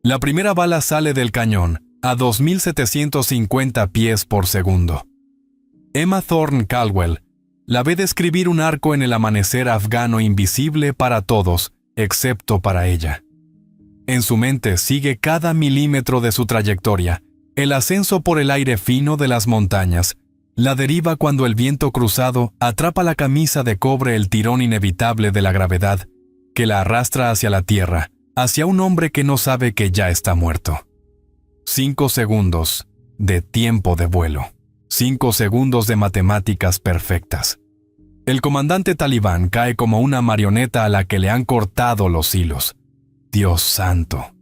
La primera bala sale del cañón a 2.750 pies por segundo. Emma Thorne Caldwell la ve describir un arco en el amanecer afgano invisible para todos, excepto para ella. En su mente sigue cada milímetro de su trayectoria, el ascenso por el aire fino de las montañas, la deriva cuando el viento cruzado atrapa la camisa de cobre, el tirón inevitable de la gravedad, que la arrastra hacia la tierra, hacia un hombre que no sabe que ya está muerto. 5 segundos de tiempo de vuelo. 5 segundos de matemáticas perfectas. El comandante talibán cae como una marioneta a la que le han cortado los hilos. Dios santo.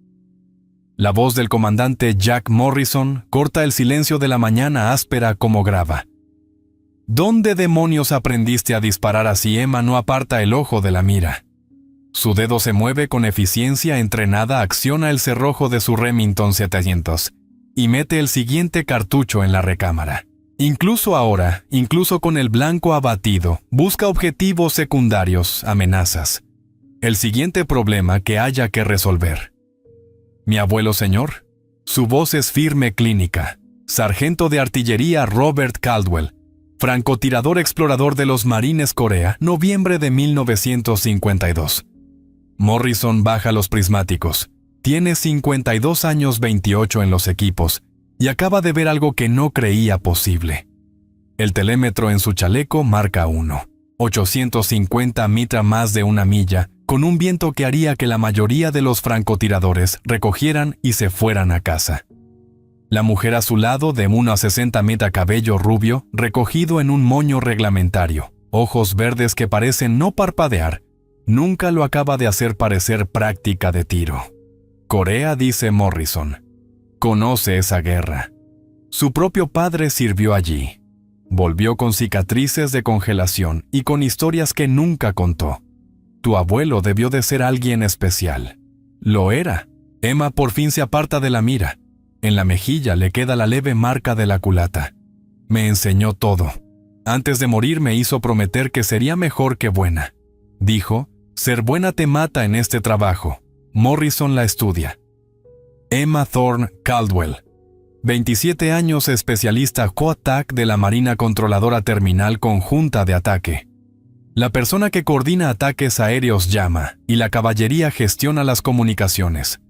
La voz del comandante Jack Morrison corta el silencio de la mañana áspera como grava. ¿Dónde demonios aprendiste a disparar así? Emma no aparta el ojo de la mira. Su dedo se mueve con eficiencia entrenada, acciona el cerrojo de su Remington 700 y mete el siguiente cartucho en la recámara. Incluso ahora, incluso con el blanco abatido, busca objetivos secundarios, amenazas. El siguiente problema que haya que resolver. ¿Mi abuelo, señor? Su voz es firme, clínica. Sargento de artillería Robert Caldwell, francotirador explorador de los Marines Corea, noviembre de 1952. Morrison baja los prismáticos. Tiene 52 años, 28 en los equipos, y acaba de ver algo que no creía posible. El telémetro en su chaleco marca 1. 850 mitra más de una milla, con un viento que haría que la mayoría de los francotiradores recogieran y se fueran a casa. La mujer a su lado, de 1,60 metros, cabello rubio, recogido en un moño reglamentario, ojos verdes que parecen no parpadear, nunca lo acaba de hacer parecer práctica de tiro. Corea, dice Morrison. Conoce esa guerra. Su propio padre sirvió allí. Volvió con cicatrices de congelación y con historias que nunca contó. Tu abuelo debió de ser alguien especial. Lo era. Emma por fin se aparta de la mira. En la mejilla le queda la leve marca de la culata. Me enseñó todo. Antes de morir me hizo prometer que sería mejor que buena. Dijo, ser buena te mata en este trabajo. Morrison la estudia. Emma Thorne Caldwell, 27 años, especialista COATAC de la Marina Controladora Terminal Conjunta de Ataque. La persona que coordina ataques aéreos llama y la caballería gestiona las comunicaciones.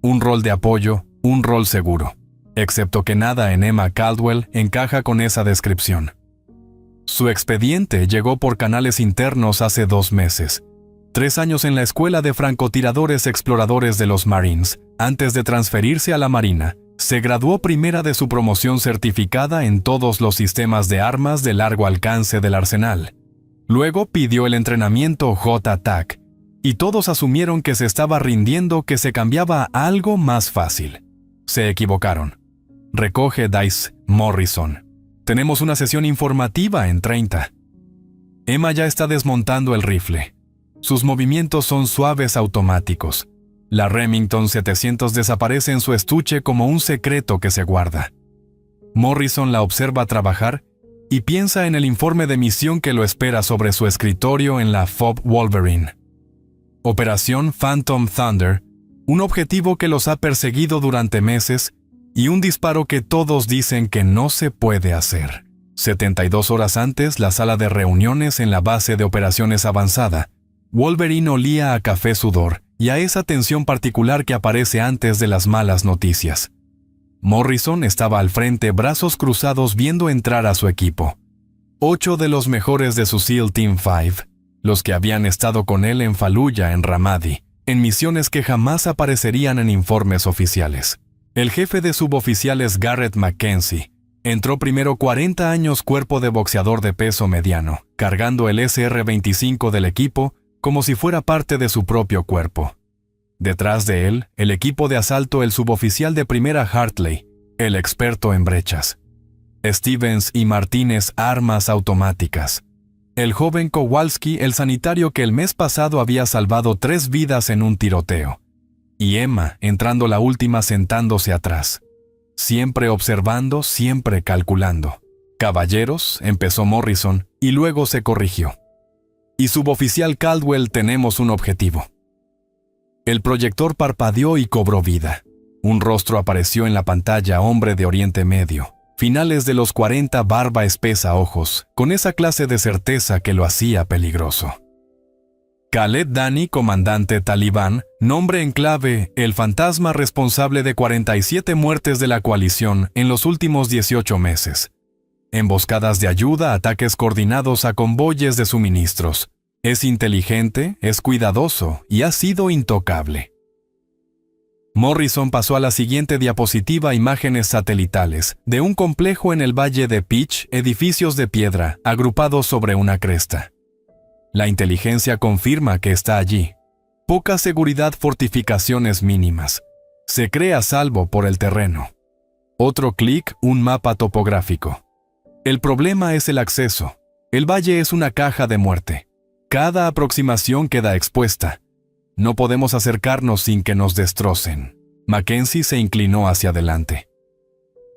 Un rol de apoyo, un rol seguro. Excepto que nada en Emma Caldwell encaja con esa descripción. Su expediente llegó por canales internos hace 2 meses. 3 años en la Escuela de Francotiradores Exploradores de los Marines. Antes de transferirse a la Marina, se graduó primera de su promoción certificada en todos los sistemas de armas de largo alcance del arsenal. Luego pidió el entrenamiento JTAC, y todos asumieron que se estaba rindiendo, que se cambiaba a algo más fácil. Se equivocaron. Recoge Dice Morrison. Tenemos una sesión informativa en 30. Emma ya está desmontando el rifle. Sus movimientos son suaves, automáticos. La Remington 700 desaparece en su estuche como un secreto que se guarda. Morrison la observa trabajar y piensa en el informe de misión que lo espera sobre su escritorio en la FOB Wolverine. Operación Phantom Thunder, un objetivo que los ha perseguido durante meses y un disparo que todos dicen que no se puede hacer. 72 horas antes, la sala de reuniones en la base de operaciones avanzada. Wolverine olía a café sudor y a esa tensión particular que aparece antes de las malas noticias. Morrison estaba al frente, brazos cruzados, viendo entrar a su equipo. 8 de los mejores de su SEAL Team 5, los que habían estado con él en Fallujah, en Ramadi, en misiones que jamás aparecerían en informes oficiales. El jefe de suboficiales, Garrett Mackenzie, entró primero 40 años, cuerpo de boxeador de peso mediano, cargando el SR-25 del equipo como si fuera parte de su propio cuerpo. Detrás de él, el equipo de asalto, el suboficial de primera Hartley, el experto en brechas. Stevens y Martínez, armas automáticas. El joven Kowalski, el sanitario que el mes pasado había salvado 3 vidas en un tiroteo. Y Emma, entrando la última, sentándose atrás. Siempre observando, siempre calculando. Caballeros, empezó Morrison, y luego se corrigió. Y suboficial Caldwell, tenemos un objetivo. El proyector parpadeó y cobró vida. Un rostro apareció en la pantalla, hombre de Oriente Medio. Finales de los 40, barba espesa, ojos, con esa clase de certeza que lo hacía peligroso. Khaled Dani, comandante talibán, nombre en clave, el fantasma responsable de 47 muertes de la coalición en los últimos 18 meses. Emboscadas de ayuda, ataques coordinados a convoyes de suministros. Es inteligente, es cuidadoso y ha sido intocable. Morrison pasó a la siguiente diapositiva: imágenes satelitales de un complejo en el valle de Peach, edificios de piedra, agrupados sobre una cresta. La inteligencia confirma que está allí. Poca seguridad, fortificaciones mínimas. Se cree a salvo por el terreno. Otro clic, un mapa topográfico. El problema es el acceso. El valle es una caja de muerte. Cada aproximación queda expuesta. No podemos acercarnos sin que nos destrocen. Mackenzie se inclinó hacia adelante.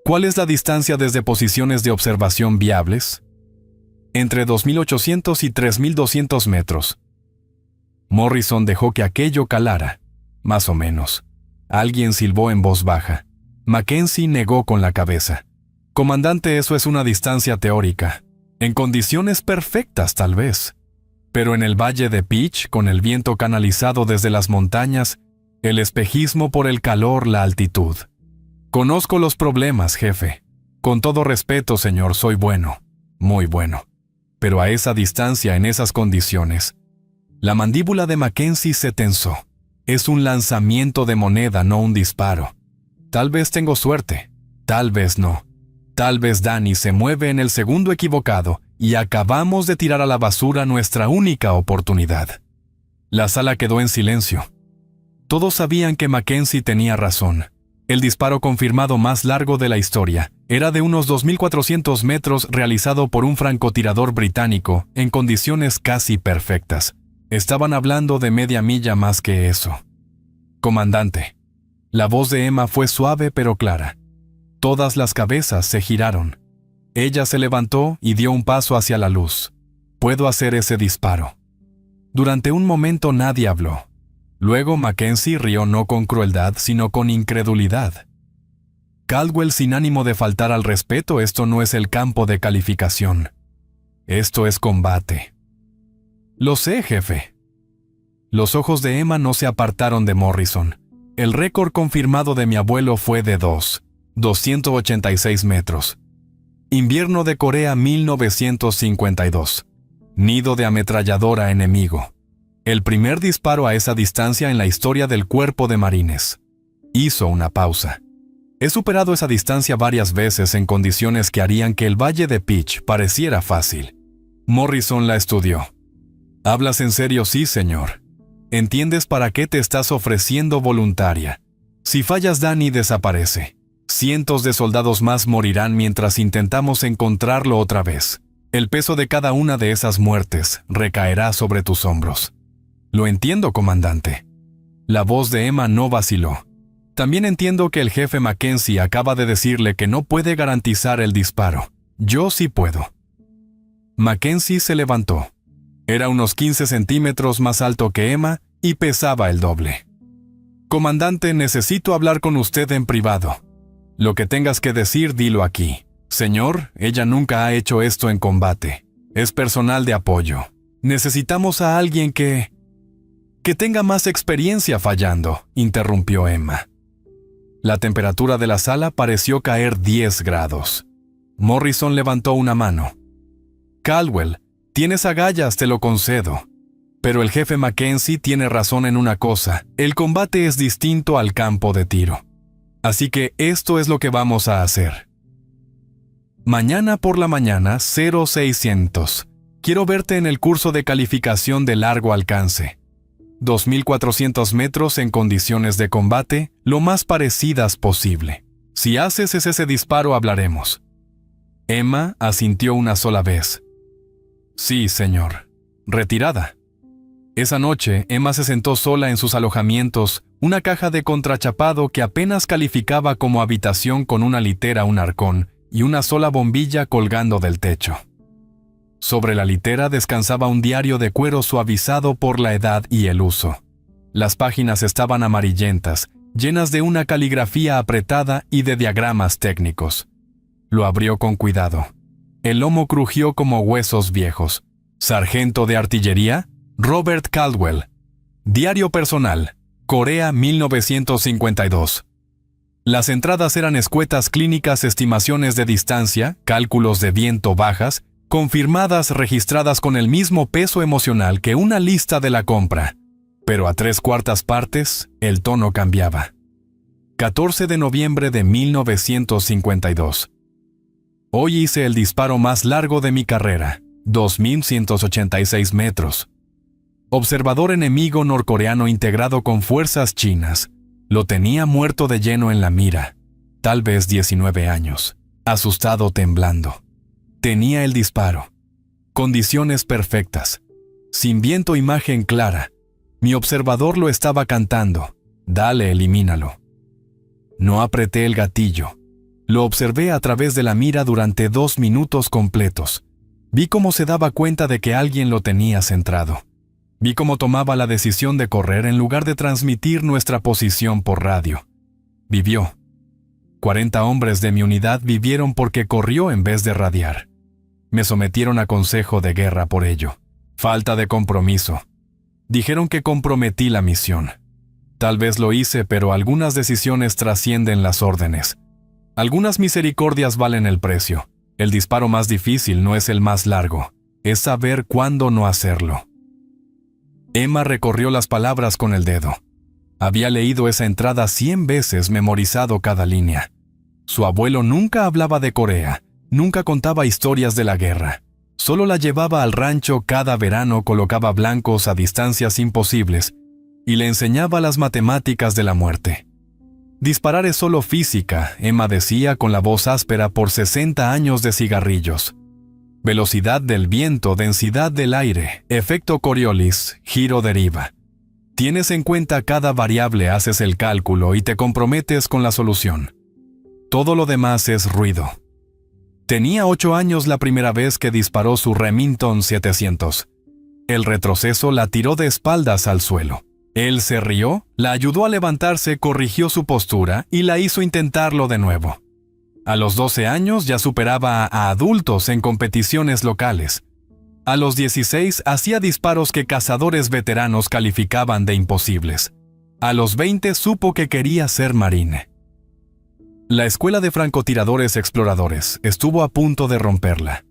¿Cuál es la distancia desde posiciones de observación viables? Entre 2.800 y 3.200 metros. Morrison dejó que aquello calara. Más o menos. Alguien silbó en voz baja. Mackenzie negó con la cabeza. Comandante, eso es una distancia teórica. En condiciones perfectas, tal vez. Pero en el valle de Peach, con el viento canalizado desde las montañas, el espejismo por el calor, la altitud. Conozco los problemas, jefe. Con todo respeto, señor, soy bueno. Muy bueno. Pero a esa distancia, en esas condiciones. La mandíbula de Mackenzie se tensó. Es un lanzamiento de moneda, no un disparo. Tal vez tengo suerte. Tal vez no. Tal vez Dani se mueve en el segundo equivocado y acabamos de tirar a la basura nuestra única oportunidad. La sala quedó en silencio. Todos sabían que Mackenzie tenía razón. El disparo confirmado más largo de la historia era de unos 2.400 metros, realizado por un francotirador británico en condiciones casi perfectas. Estaban hablando de media milla más que eso. Comandante. La voz de Emma fue suave pero clara. Todas las cabezas se giraron. Ella se levantó y dio un paso hacia la luz. Puedo hacer ese disparo. Durante un momento nadie habló. Luego Mackenzie rió, no con crueldad, sino con incredulidad. Caldwell, sin ánimo de faltar al respeto, esto no es el campo de calificación. Esto es combate. Lo sé, jefe. Los ojos de Emma no se apartaron de Morrison. El récord confirmado de mi abuelo fue de 286 metros. Invierno de Corea 1952. Nido de ametralladora enemigo. El primer disparo a esa distancia en la historia del Cuerpo de Marines. Hizo una pausa. He superado esa distancia varias veces en condiciones que harían que el Valle de Peach pareciera fácil. Morrison la estudió. ¿Hablas en serio? Sí, señor. ¿Entiendes para qué te estás ofreciendo voluntaria? Si fallas, Dani desaparece. Cientos de soldados más morirán mientras intentamos encontrarlo otra vez. El peso de cada una de esas muertes recaerá sobre tus hombros. Lo entiendo, comandante. La voz de Emma no vaciló. También entiendo que el jefe Mackenzie acaba de decirle que no puede garantizar el disparo. Yo sí puedo. Mackenzie se levantó. Era unos 15 centímetros más alto que Emma y pesaba el doble. Comandante, necesito hablar con usted en privado. Lo que tengas que decir, dilo aquí. Señor, ella nunca ha hecho esto en combate. Es personal de apoyo. Necesitamos a alguien que tenga más experiencia fallando, interrumpió Emma. La temperatura de la sala pareció caer 10 grados. Morrison levantó una mano. Caldwell, tienes agallas, te lo concedo. Pero el jefe Mackenzie tiene razón en una cosa: el combate es distinto al campo de tiro. Así que esto es lo que vamos a hacer. Mañana por la mañana, 0600. Quiero verte en el curso de calificación de largo alcance. 2.400 metros en condiciones de combate, lo más parecidas posible. Si haces ese disparo, hablaremos. Emma asintió una sola vez. Sí, señor. Retirada. Esa noche, Emma se sentó sola en sus alojamientos, una caja de contrachapado que apenas calificaba como habitación, con una litera, un arcón y una sola bombilla colgando del techo. Sobre la litera descansaba un diario de cuero suavizado por la edad y el uso. Las páginas estaban amarillentas llenas de una caligrafía apretada y de diagramas técnicos. Lo abrió con cuidado. El lomo crujió como huesos viejos. Sargento de artillería, Robert Caldwell. Diario personal, Corea 1952. Las entradas eran escuetas clínicas, estimaciones de distancia, cálculos de viento, bajas, confirmadas, registradas con el mismo peso emocional que una lista de la compra. Pero a 3/4 partes, el tono cambiaba. 14 de noviembre de 1952. Hoy hice el disparo más largo de mi carrera, 2.186 metros. Observador enemigo norcoreano integrado con fuerzas chinas. Lo tenía muerto de lleno en la mira, tal vez 19 años, asustado, temblando. Tenía el disparo. Condiciones perfectas. Sin viento, imagen clara. Mi observador lo estaba cantando. Dale, elimínalo. No apreté el gatillo. Lo observé a través de la mira durante 2 minutos completos. Vi cómo se daba cuenta de que alguien lo tenía centrado. Vi cómo tomaba la decisión de correr en lugar de transmitir nuestra posición por radio. Vivió. 40 hombres de mi unidad vivieron porque corrió en vez de radiar. Me sometieron a consejo de guerra por ello. Falta de compromiso. Dijeron que comprometí la misión. Tal vez lo hice, pero algunas decisiones trascienden las órdenes. Algunas misericordias valen el precio. El disparo más difícil no es el más largo, es saber cuándo no hacerlo. Emma recorrió las palabras con el dedo. Había leído esa entrada 100 veces, memorizado cada línea. Su abuelo nunca hablaba de Corea, nunca contaba historias de la guerra. Solo la llevaba al rancho cada verano, colocaba blancos a distancias imposibles y le enseñaba las matemáticas de la muerte. Disparar es solo física, Emma decía con la voz áspera, por 60 años de cigarrillos. Velocidad del viento, densidad del aire, efecto Coriolis, giro deriva. Tienes en cuenta cada variable, haces el cálculo y te comprometes con la solución. Todo lo demás es ruido. Tenía 8 años la primera vez que disparó su Remington 700. El retroceso la tiró de espaldas al suelo. Él se rió, la ayudó a levantarse, corrigió su postura y la hizo intentarlo de nuevo. A los 12 años ya superaba a adultos en competiciones locales. A los 16 hacía disparos que cazadores veteranos calificaban de imposibles. A los 20 supo que quería ser marine. La escuela de francotiradores exploradores estuvo a punto de romperla.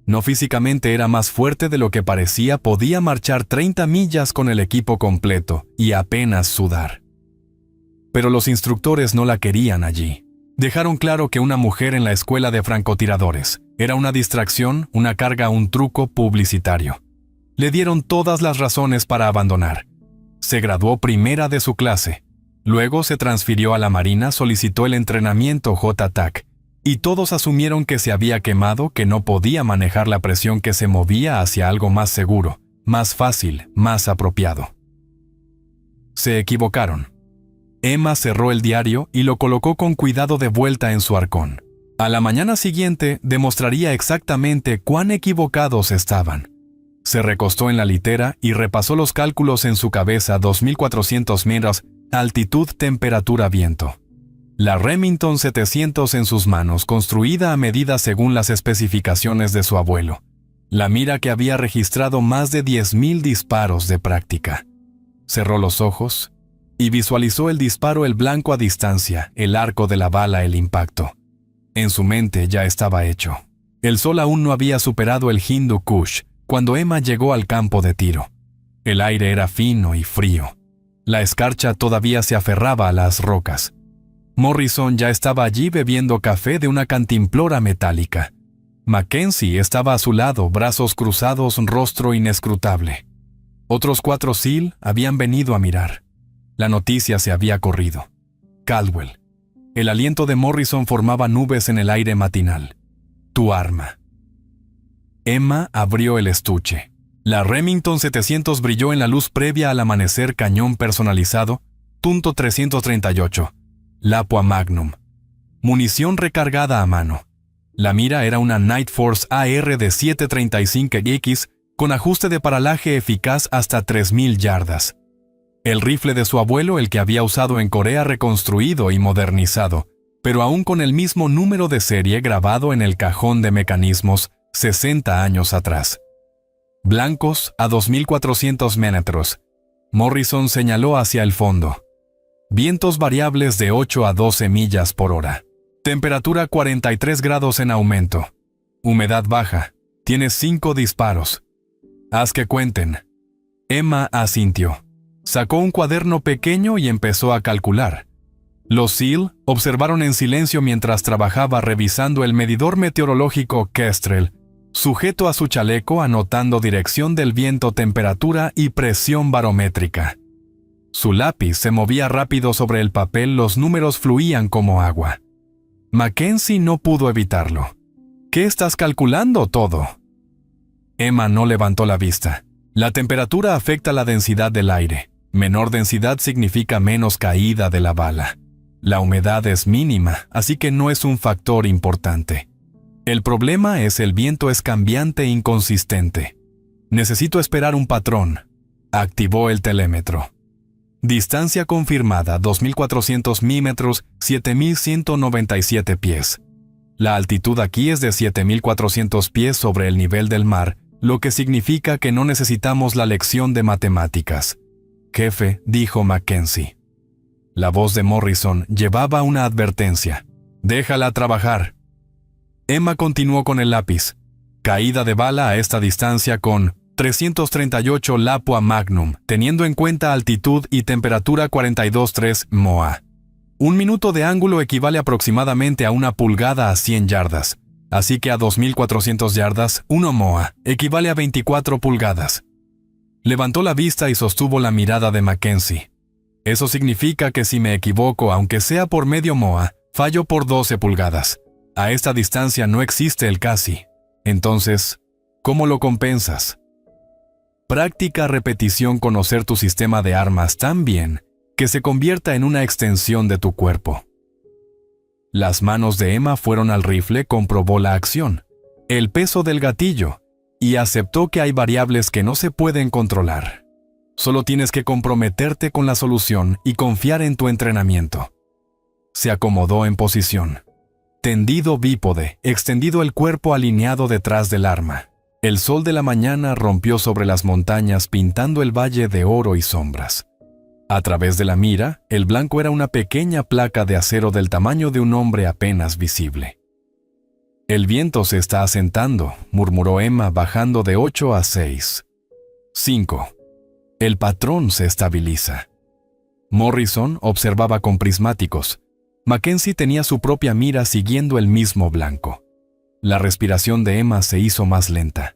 No físicamente era más fuerte de lo que parecía, podía marchar 30 millas con el equipo completo y apenas sudar. Pero los instructores no la querían allí. Dejaron claro que una mujer en la escuela de francotiradores era una distracción, una carga, un truco publicitario. Le dieron todas las razones para abandonar. Se graduó primera de su clase. Luego se transfirió a la Marina, solicitó el entrenamiento JTAC, y todos asumieron que se había quemado, que no podía manejar la presión, que se movía hacia algo más seguro, más fácil, más apropiado. Se equivocaron. Emma cerró el diario y lo colocó con cuidado de vuelta en su arcón. A la mañana siguiente demostraría exactamente cuán equivocados estaban. Se recostó en la litera y repasó los cálculos en su cabeza: 2.400 metros, altitud, temperatura, viento. La Remington 700 en sus manos, construida a medida según las especificaciones de su abuelo. La mira que había registrado más de 10.000 disparos de práctica. Cerró los ojos y visualizó el disparo, el blanco a distancia, el arco de la bala, el impacto. En su mente ya estaba hecho. El sol aún no había superado el Hindu Kush cuando Emma llegó al campo de tiro. El aire era fino y frío. La escarcha todavía se aferraba a las rocas. Morrison ya estaba allí bebiendo café de una cantimplora metálica. Mackenzie estaba a su lado, brazos cruzados, rostro inescrutable. Otros 4 SEAL habían venido a mirar. La noticia se había corrido. Caldwell. El aliento de Morrison formaba nubes en el aire matinal. Tu arma. Emma abrió el estuche. La Remington 700 brilló en la luz previa al amanecer. Cañón personalizado, punto .338. Lapua Magnum. Munición recargada a mano. La mira era una Night Force AR de 7.35X con ajuste de paralaje eficaz hasta 3.000 yardas. El rifle de su abuelo, el que había usado en Corea, reconstruido y modernizado, pero aún con el mismo número de serie grabado en el cajón de mecanismos 60 años atrás. Blancos a 2.400 metros. Morrison señaló hacia el fondo. Vientos variables de 8 a 12 millas por hora. Temperatura 43 grados en aumento. Humedad baja. Tienes 5 disparos. Haz que cuenten. Emma asintió. Sacó un cuaderno pequeño y empezó a calcular. Los SEAL observaron en silencio mientras trabajaba revisando el medidor meteorológico Kestrel, sujeto a su chaleco, anotando dirección del viento, temperatura y presión barométrica. Su lápiz se movía rápido sobre el papel, los números fluían como agua. Mackenzie no pudo evitarlo. ¿Qué estás calculando todo? Emma no levantó la vista. La temperatura afecta la densidad del aire. Menor densidad significa menos caída de la bala. La humedad es mínima, así que no es un factor importante. El problema es el viento es cambiante e inconsistente. Necesito esperar un patrón. Activó el telémetro. Distancia confirmada 2.400 milímetros, 7.197 pies. La altitud aquí es de 7.400 pies sobre el nivel del mar, lo que significa que no necesitamos la lección de matemáticas. Jefe, dijo Mackenzie. La voz de Morrison llevaba una advertencia. Déjala trabajar. Emma continuó con el lápiz. Caída de bala a esta distancia con 338 Lapua Magnum, teniendo en cuenta altitud y temperatura 42,3 MOA. Un minuto de ángulo equivale aproximadamente a 1 pulgada a 100 yardas. Así que a 2.400 yardas, 1 MOA equivale a 24 pulgadas. Levantó la vista y sostuvo la mirada de Mackenzie. Eso significa que si me equivoco, aunque sea por medio MOA, fallo por 12 pulgadas. A esta distancia no existe el casi. Entonces, ¿cómo lo compensas? Práctica repetición, conocer tu sistema de armas tan bien que se convierta en una extensión de tu cuerpo. Las manos de Emma fueron al rifle, comprobó la acción, el peso del gatillo, y aceptó que hay variables que no se pueden controlar. Solo tienes que comprometerte con la solución y confiar en tu entrenamiento. Se acomodó en posición. Tendido bípode, extendido el cuerpo alineado detrás del arma. El sol de la mañana rompió sobre las montañas pintando el valle de oro y sombras. A través de la mira, el blanco era una pequeña placa de acero del tamaño de un hombre apenas visible. El viento se está asentando, murmuró Emma, bajando de 8 a 6. 5. El patrón se estabiliza. Morrison observaba con prismáticos. Mackenzie tenía su propia mira siguiendo el mismo blanco. La respiración de Emma se hizo más lenta.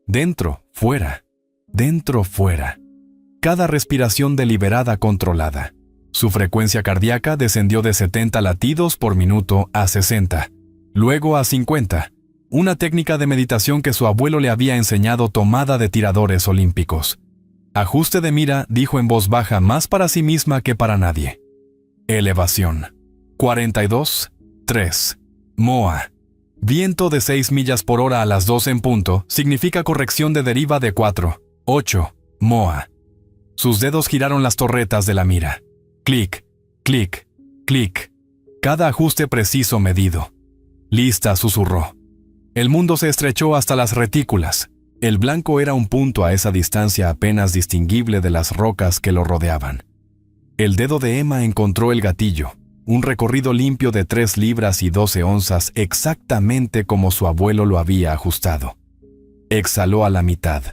Dentro, fuera. Dentro, fuera. Cada respiración deliberada, controlada. Su frecuencia cardíaca descendió de 70 latidos por minuto a 60, luego a 50, una técnica de meditación que su abuelo le había enseñado tomada de tiradores olímpicos. Ajuste de mira, dijo en voz baja, más para sí misma que para nadie. Elevación. 42,3 MOA. Viento de 6 millas por hora a las 12 en punto significa corrección de deriva de 4,8 MOA. Sus dedos giraron las torretas de la mira. Clic, clic, clic. Cada ajuste preciso medido. Lista, susurró. El mundo se estrechó hasta las retículas. El blanco era un punto a esa distancia apenas distinguible de las rocas que lo rodeaban. El dedo de Emma encontró el gatillo, un recorrido limpio de 3 libras y 12 onzas, exactamente como su abuelo lo había ajustado. Exhaló a la mitad.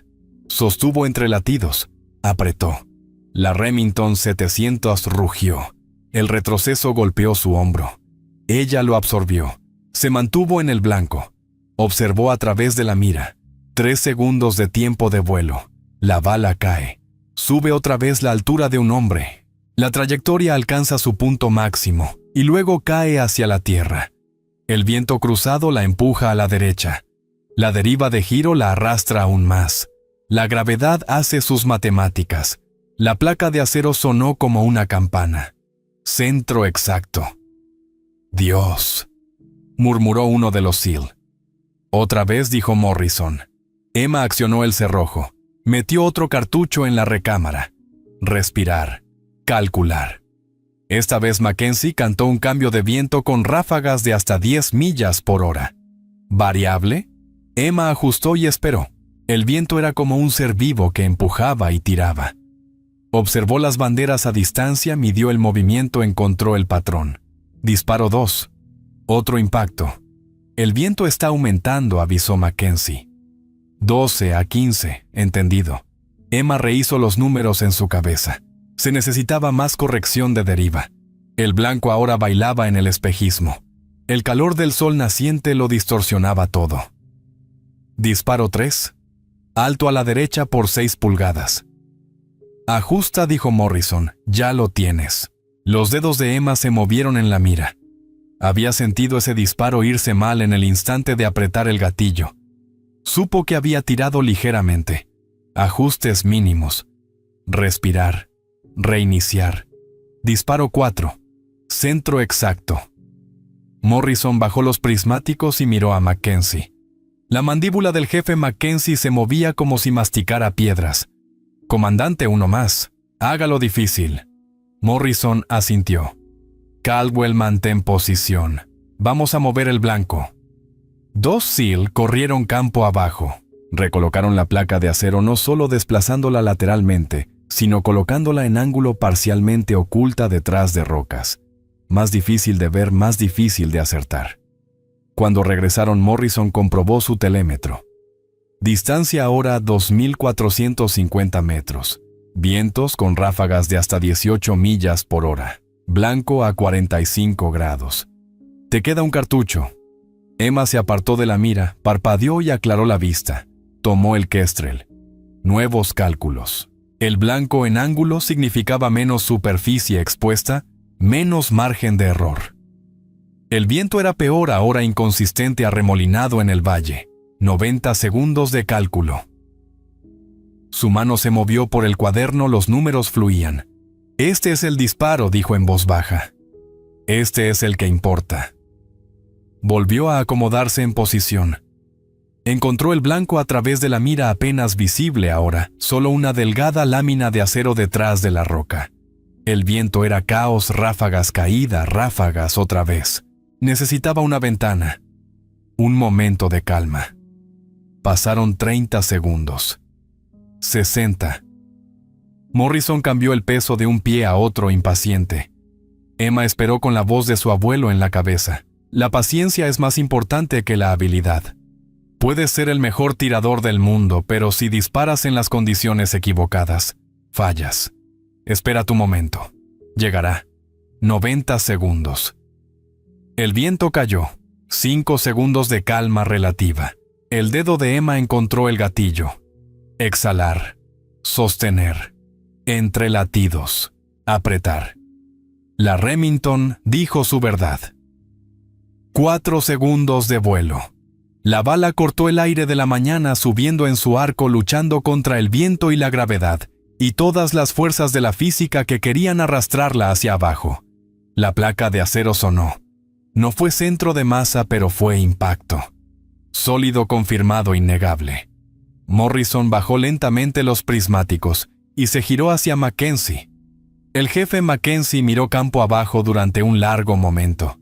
Sostuvo entre latidos. Apretó. La Remington 700 rugió. El retroceso golpeó su hombro. Ella lo absorbió. Se mantuvo en el blanco. Observó a través de la mira. 3 segundos de tiempo de vuelo. La bala cae. Sube otra vez la altura de un hombre. La trayectoria alcanza su punto máximo y luego cae hacia la tierra. El viento cruzado la empuja a la derecha. La deriva de giro la arrastra aún más. La gravedad hace sus matemáticas. La placa de acero sonó como una campana. Centro exacto. Dios, murmuró uno de los SEAL. Otra vez, dijo Morrison. Emma accionó el cerrojo. Metió otro cartucho en la recámara. Respirar. calcular. Esta vez Mackenzie cantó un cambio de viento con ráfagas de hasta 10 millas por hora. ¿Variable? Emma ajustó y esperó. El viento era como un ser vivo que empujaba y tiraba. Observó las banderas a distancia, midió el movimiento, encontró el patrón. Disparo 2. Otro impacto. El viento está aumentando, avisó Mackenzie. 12 a 15, entendido. Emma rehizo los números en su cabeza. Se necesitaba más corrección de deriva. El blanco ahora bailaba en el espejismo. El calor del sol naciente lo distorsionaba todo. Disparo 3. Alto a la derecha por 6 pulgadas. Ajusta, dijo Morrison. Ya lo tienes. Los dedos de Emma se movieron en la mira. Había sentido ese disparo irse mal en el instante de apretar el gatillo. Supo que había tirado ligeramente. Ajustes mínimos. Respirar. Reiniciar. Disparo 4. Centro exacto. Morrison bajó los prismáticos y miró a Mackenzie. La mandíbula del jefe Mackenzie se movía como si masticara piedras. Comandante, uno más. Hágalo difícil. Morrison asintió. Caldwell, mantén posición. Vamos a mover el blanco. 2 SEAL corrieron campo abajo. Recolocaron la placa de acero no solo desplazándola lateralmente, sino colocándola en ángulo parcialmente oculta detrás de rocas. Más difícil de ver, más difícil de acertar. Cuando regresaron, Morrison comprobó su telémetro. Distancia ahora 2.450 metros. Vientos con ráfagas de hasta 18 millas por hora. Blanco a 45 grados. Te queda un cartucho. Emma se apartó de la mira, parpadeó y aclaró la vista. Tomó el Kestrel. Nuevos cálculos. El blanco en ángulo significaba menos superficie expuesta, menos margen de error. El viento era peor, ahora inconsistente, arremolinado en el valle. 90 segundos de cálculo. Su mano se movió por el cuaderno, los números fluían. Este es el disparo, dijo en voz baja. Este es el que importa. Volvió a acomodarse en posición. Encontró el blanco a través de la mira apenas visible ahora, solo una delgada lámina de acero detrás de la roca. El viento era caos, ráfagas caída, ráfagas otra vez. Necesitaba una ventana. Un momento de calma. Pasaron 30 segundos. 60. Morrison cambió el peso de un pie a otro impaciente. Emma esperó con la voz de su abuelo en la cabeza. La paciencia es más importante que la habilidad. Puedes ser el mejor tirador del mundo, pero si disparas en las condiciones equivocadas, fallas. Espera tu momento. Llegará. 90 segundos. El viento cayó. 5 segundos de calma relativa. El dedo de Emma encontró el gatillo. Exhalar. Sostener. Entre latidos. Apretar. La Remington dijo su verdad. 4 segundos de vuelo. La bala cortó el aire de la mañana subiendo en su arco, luchando contra el viento y la gravedad, y todas las fuerzas de la física que querían arrastrarla hacia abajo. La placa de acero sonó. No fue centro de masa, pero fue impacto. Sólido confirmado, innegable. Morrison bajó lentamente los prismáticos y se giró hacia Mackenzie. El jefe Mackenzie miró campo abajo durante un largo momento.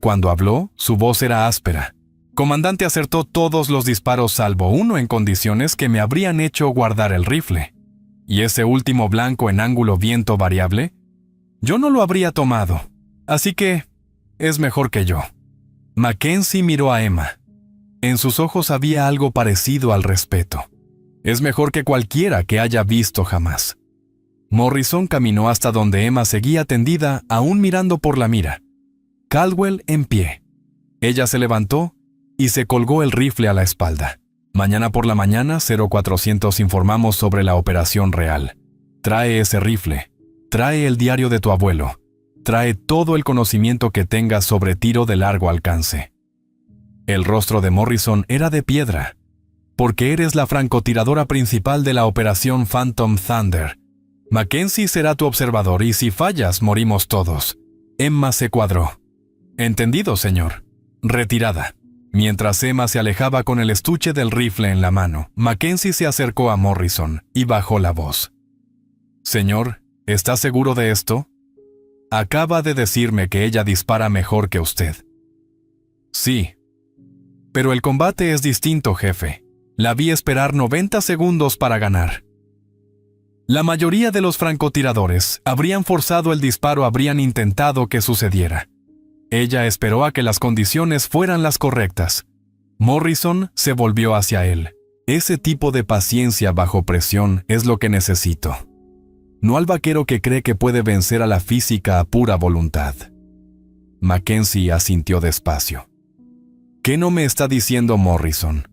Cuando habló, su voz era áspera. Comandante, acertó todos los disparos salvo uno en condiciones que me habrían hecho guardar el rifle. ¿Y ese último blanco en ángulo viento variable? Yo no lo habría tomado. Así que es mejor que yo. Mackenzie miró a Emma. En sus ojos había algo parecido al respeto. Es mejor que cualquiera que haya visto jamás. Morrison caminó hasta donde Emma seguía tendida, aún mirando por la mira. Caldwell en pie. Ella se levantó y se colgó el rifle a la espalda. Mañana por la mañana, 0400 informamos sobre la operación real. Trae ese rifle. Trae el diario de tu abuelo. Trae todo el conocimiento que tengas sobre tiro de largo alcance. El rostro de Morrison era de piedra. Porque eres la francotiradora principal de la operación Phantom Thunder. Mackenzie será tu observador y si fallas, morimos todos. Emma se cuadró. Entendido, señor. Retirada. Mientras Emma se alejaba con el estuche del rifle en la mano, Mackenzie se acercó a Morrison y bajó la voz. Señor, ¿Está seguro de esto? Acaba de decirme que ella dispara mejor que usted. Sí. Pero el combate es distinto, jefe. La vi esperar 90 segundos para ganar. La mayoría de los francotiradores habrían forzado el disparo, habrían intentado que sucediera. Ella esperó a que las condiciones fueran las correctas. Morrison se volvió hacia él. Ese tipo de paciencia bajo presión es lo que necesito. No al vaquero que cree que puede vencer a la física a pura voluntad. Mackenzie asintió despacio. ¿Qué no me está diciendo Morrison?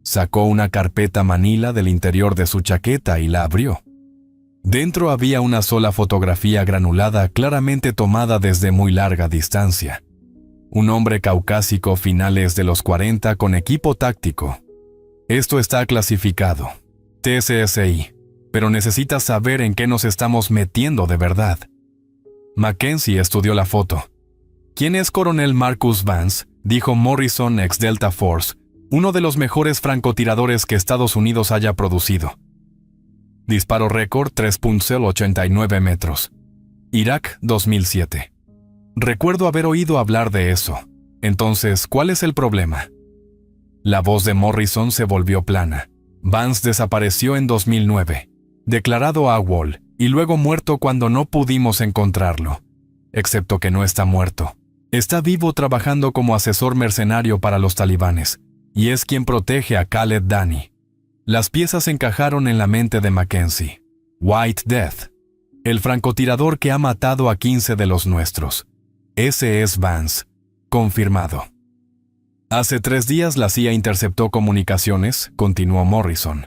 Sacó una carpeta manila del interior de su chaqueta y la abrió. Dentro había una sola fotografía granulada claramente tomada desde muy larga distancia. Un hombre caucásico finales de los 40 con equipo táctico. Esto está clasificado. TSSI. Pero necesitas saber en qué nos estamos metiendo de verdad. Mackenzie estudió la foto. ¿Quién es Coronel Marcus Vance?, dijo Morrison ex Delta Force, uno de los mejores francotiradores que Estados Unidos haya producido. Disparo récord 3.089 metros. Irak 2007. Recuerdo haber oído hablar de eso. Entonces, ¿cuál es el problema? La voz de Morrison se volvió plana. Vance desapareció en 2009, declarado AWOL, y luego muerto cuando no pudimos encontrarlo. Excepto que no está muerto. Está vivo trabajando como asesor mercenario para los talibanes, y es quien protege a Khaled Dani. Las piezas encajaron en la mente de Mackenzie. White Death. El francotirador que ha matado a 15 de los nuestros. Ese es Vance. Confirmado. Hace 3 días la CIA interceptó comunicaciones, continuó Morrison.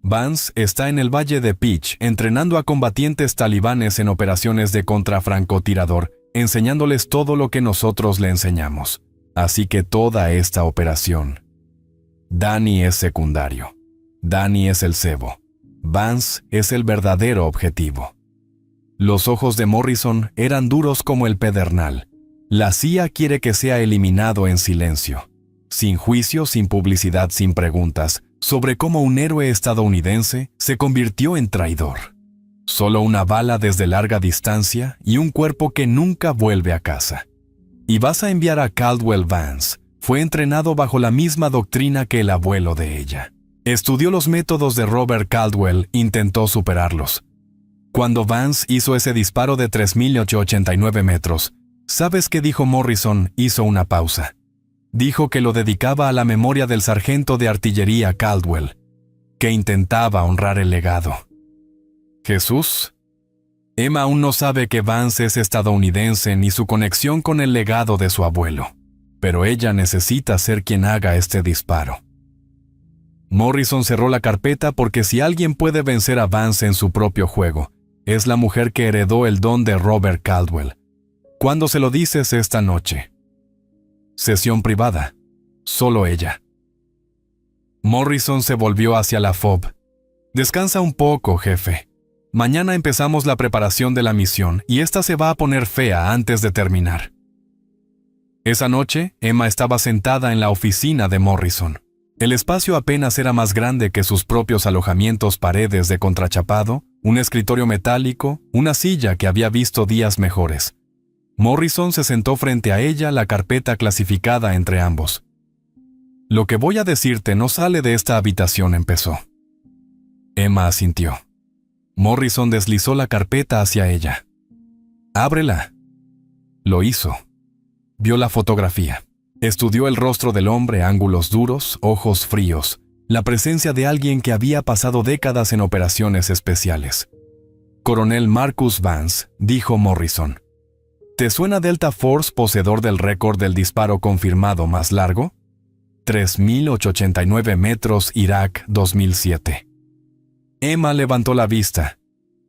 Vance está en el Valle de Pitch entrenando a combatientes talibanes en operaciones de contrafrancotirador, enseñándoles todo lo que nosotros le enseñamos. Así que toda esta operación. Dani es secundario. Dani es el cebo. Vance es el verdadero objetivo. Los ojos de Morrison eran duros como el pedernal. La CIA quiere que sea eliminado en silencio. Sin juicio, sin publicidad, sin preguntas, sobre cómo un héroe estadounidense se convirtió en traidor. Solo una bala desde larga distancia y un cuerpo que nunca vuelve a casa. Y vas a enviar a Caldwell Vance. Fue entrenado bajo la misma doctrina que el abuelo de ella. Estudió los métodos de Robert Caldwell, intentó superarlos. Cuando Vance hizo ese disparo de 3.889 metros, ¿sabes qué dijo Morrison? Hizo una pausa. Dijo que lo dedicaba a la memoria del sargento de artillería Caldwell, que intentaba honrar el legado. ¿Jesús? Emma aún no sabe que Vance es estadounidense ni su conexión con el legado de su abuelo, pero ella necesita ser quien haga este disparo. Morrison cerró la carpeta porque si alguien puede vencer a Vance en su propio juego, es la mujer que heredó el don de Robert Caldwell. ¿Cuándo se lo dices esta noche? Sesión privada. Solo ella. Morrison se volvió hacia la FOB. Descansa un poco, jefe. Mañana empezamos la preparación de la misión y esta se va a poner fea antes de terminar. Esa noche, Emma estaba sentada en la oficina de Morrison. El espacio apenas era más grande que sus propios alojamientos, paredes de contrachapado, un escritorio metálico, una silla que había visto días mejores. Morrison se sentó frente a ella, la carpeta clasificada entre ambos. Lo que voy a decirte no sale de esta habitación, empezó. Emma asintió. Morrison deslizó la carpeta hacia ella. Ábrela. Lo hizo. Vio la fotografía. Estudió el rostro del hombre, ángulos duros, ojos fríos, la presencia de alguien que había pasado décadas en operaciones especiales. Coronel Marcus Vance, dijo Morrison. ¿Te suena Delta Force, poseedor del récord del disparo confirmado más largo? 3.889 metros, Irak, 2007. Emma levantó la vista.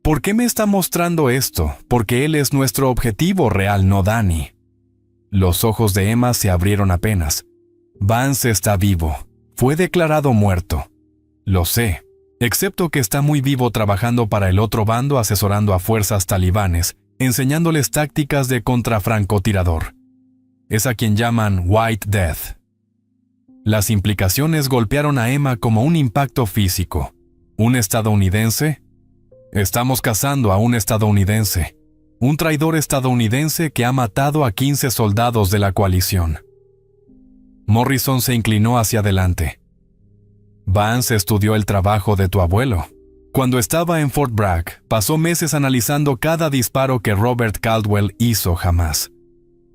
¿Por qué me está mostrando esto? Porque él es nuestro objetivo real, no Dani. Los ojos de Emma se abrieron apenas. Vance está vivo. Fue declarado muerto. Lo sé, excepto que está muy vivo trabajando para el otro bando, asesorando a fuerzas talibanes, enseñándoles tácticas de contrafrancotirador. Es a quien llaman White Death. Las implicaciones golpearon a Emma como un impacto físico. ¿Un estadounidense? Estamos cazando a un estadounidense, un traidor estadounidense que ha matado a 15 soldados de la coalición. Morrison se inclinó hacia adelante. Vance estudió el trabajo de tu abuelo. Cuando estaba en Fort Bragg, pasó meses analizando cada disparo que Robert Caldwell hizo jamás.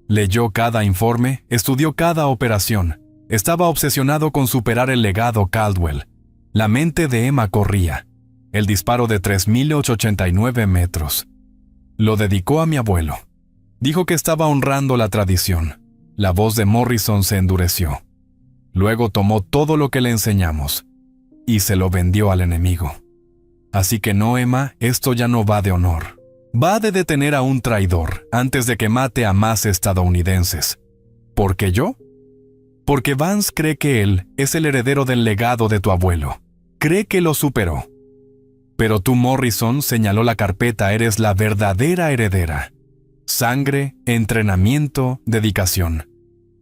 Leyó cada informe, estudió cada operación. Estaba obsesionado con superar el legado Caldwell. La mente de Emma corría. El disparo de 3.889 metros. Lo dedicó a mi abuelo. Dijo que estaba honrando la tradición. La voz de Morrison se endureció. Luego tomó todo lo que le enseñamos y se lo vendió al enemigo. Así que no, Emma, esto ya no va de honor. Va de detener a un traidor antes de que mate a más estadounidenses. ¿Por qué yo? Porque Vance cree que él es el heredero del legado de tu abuelo. Cree que lo superó. Pero tú, Morrison, señaló la carpeta, eres la verdadera heredera. Sangre, entrenamiento, dedicación.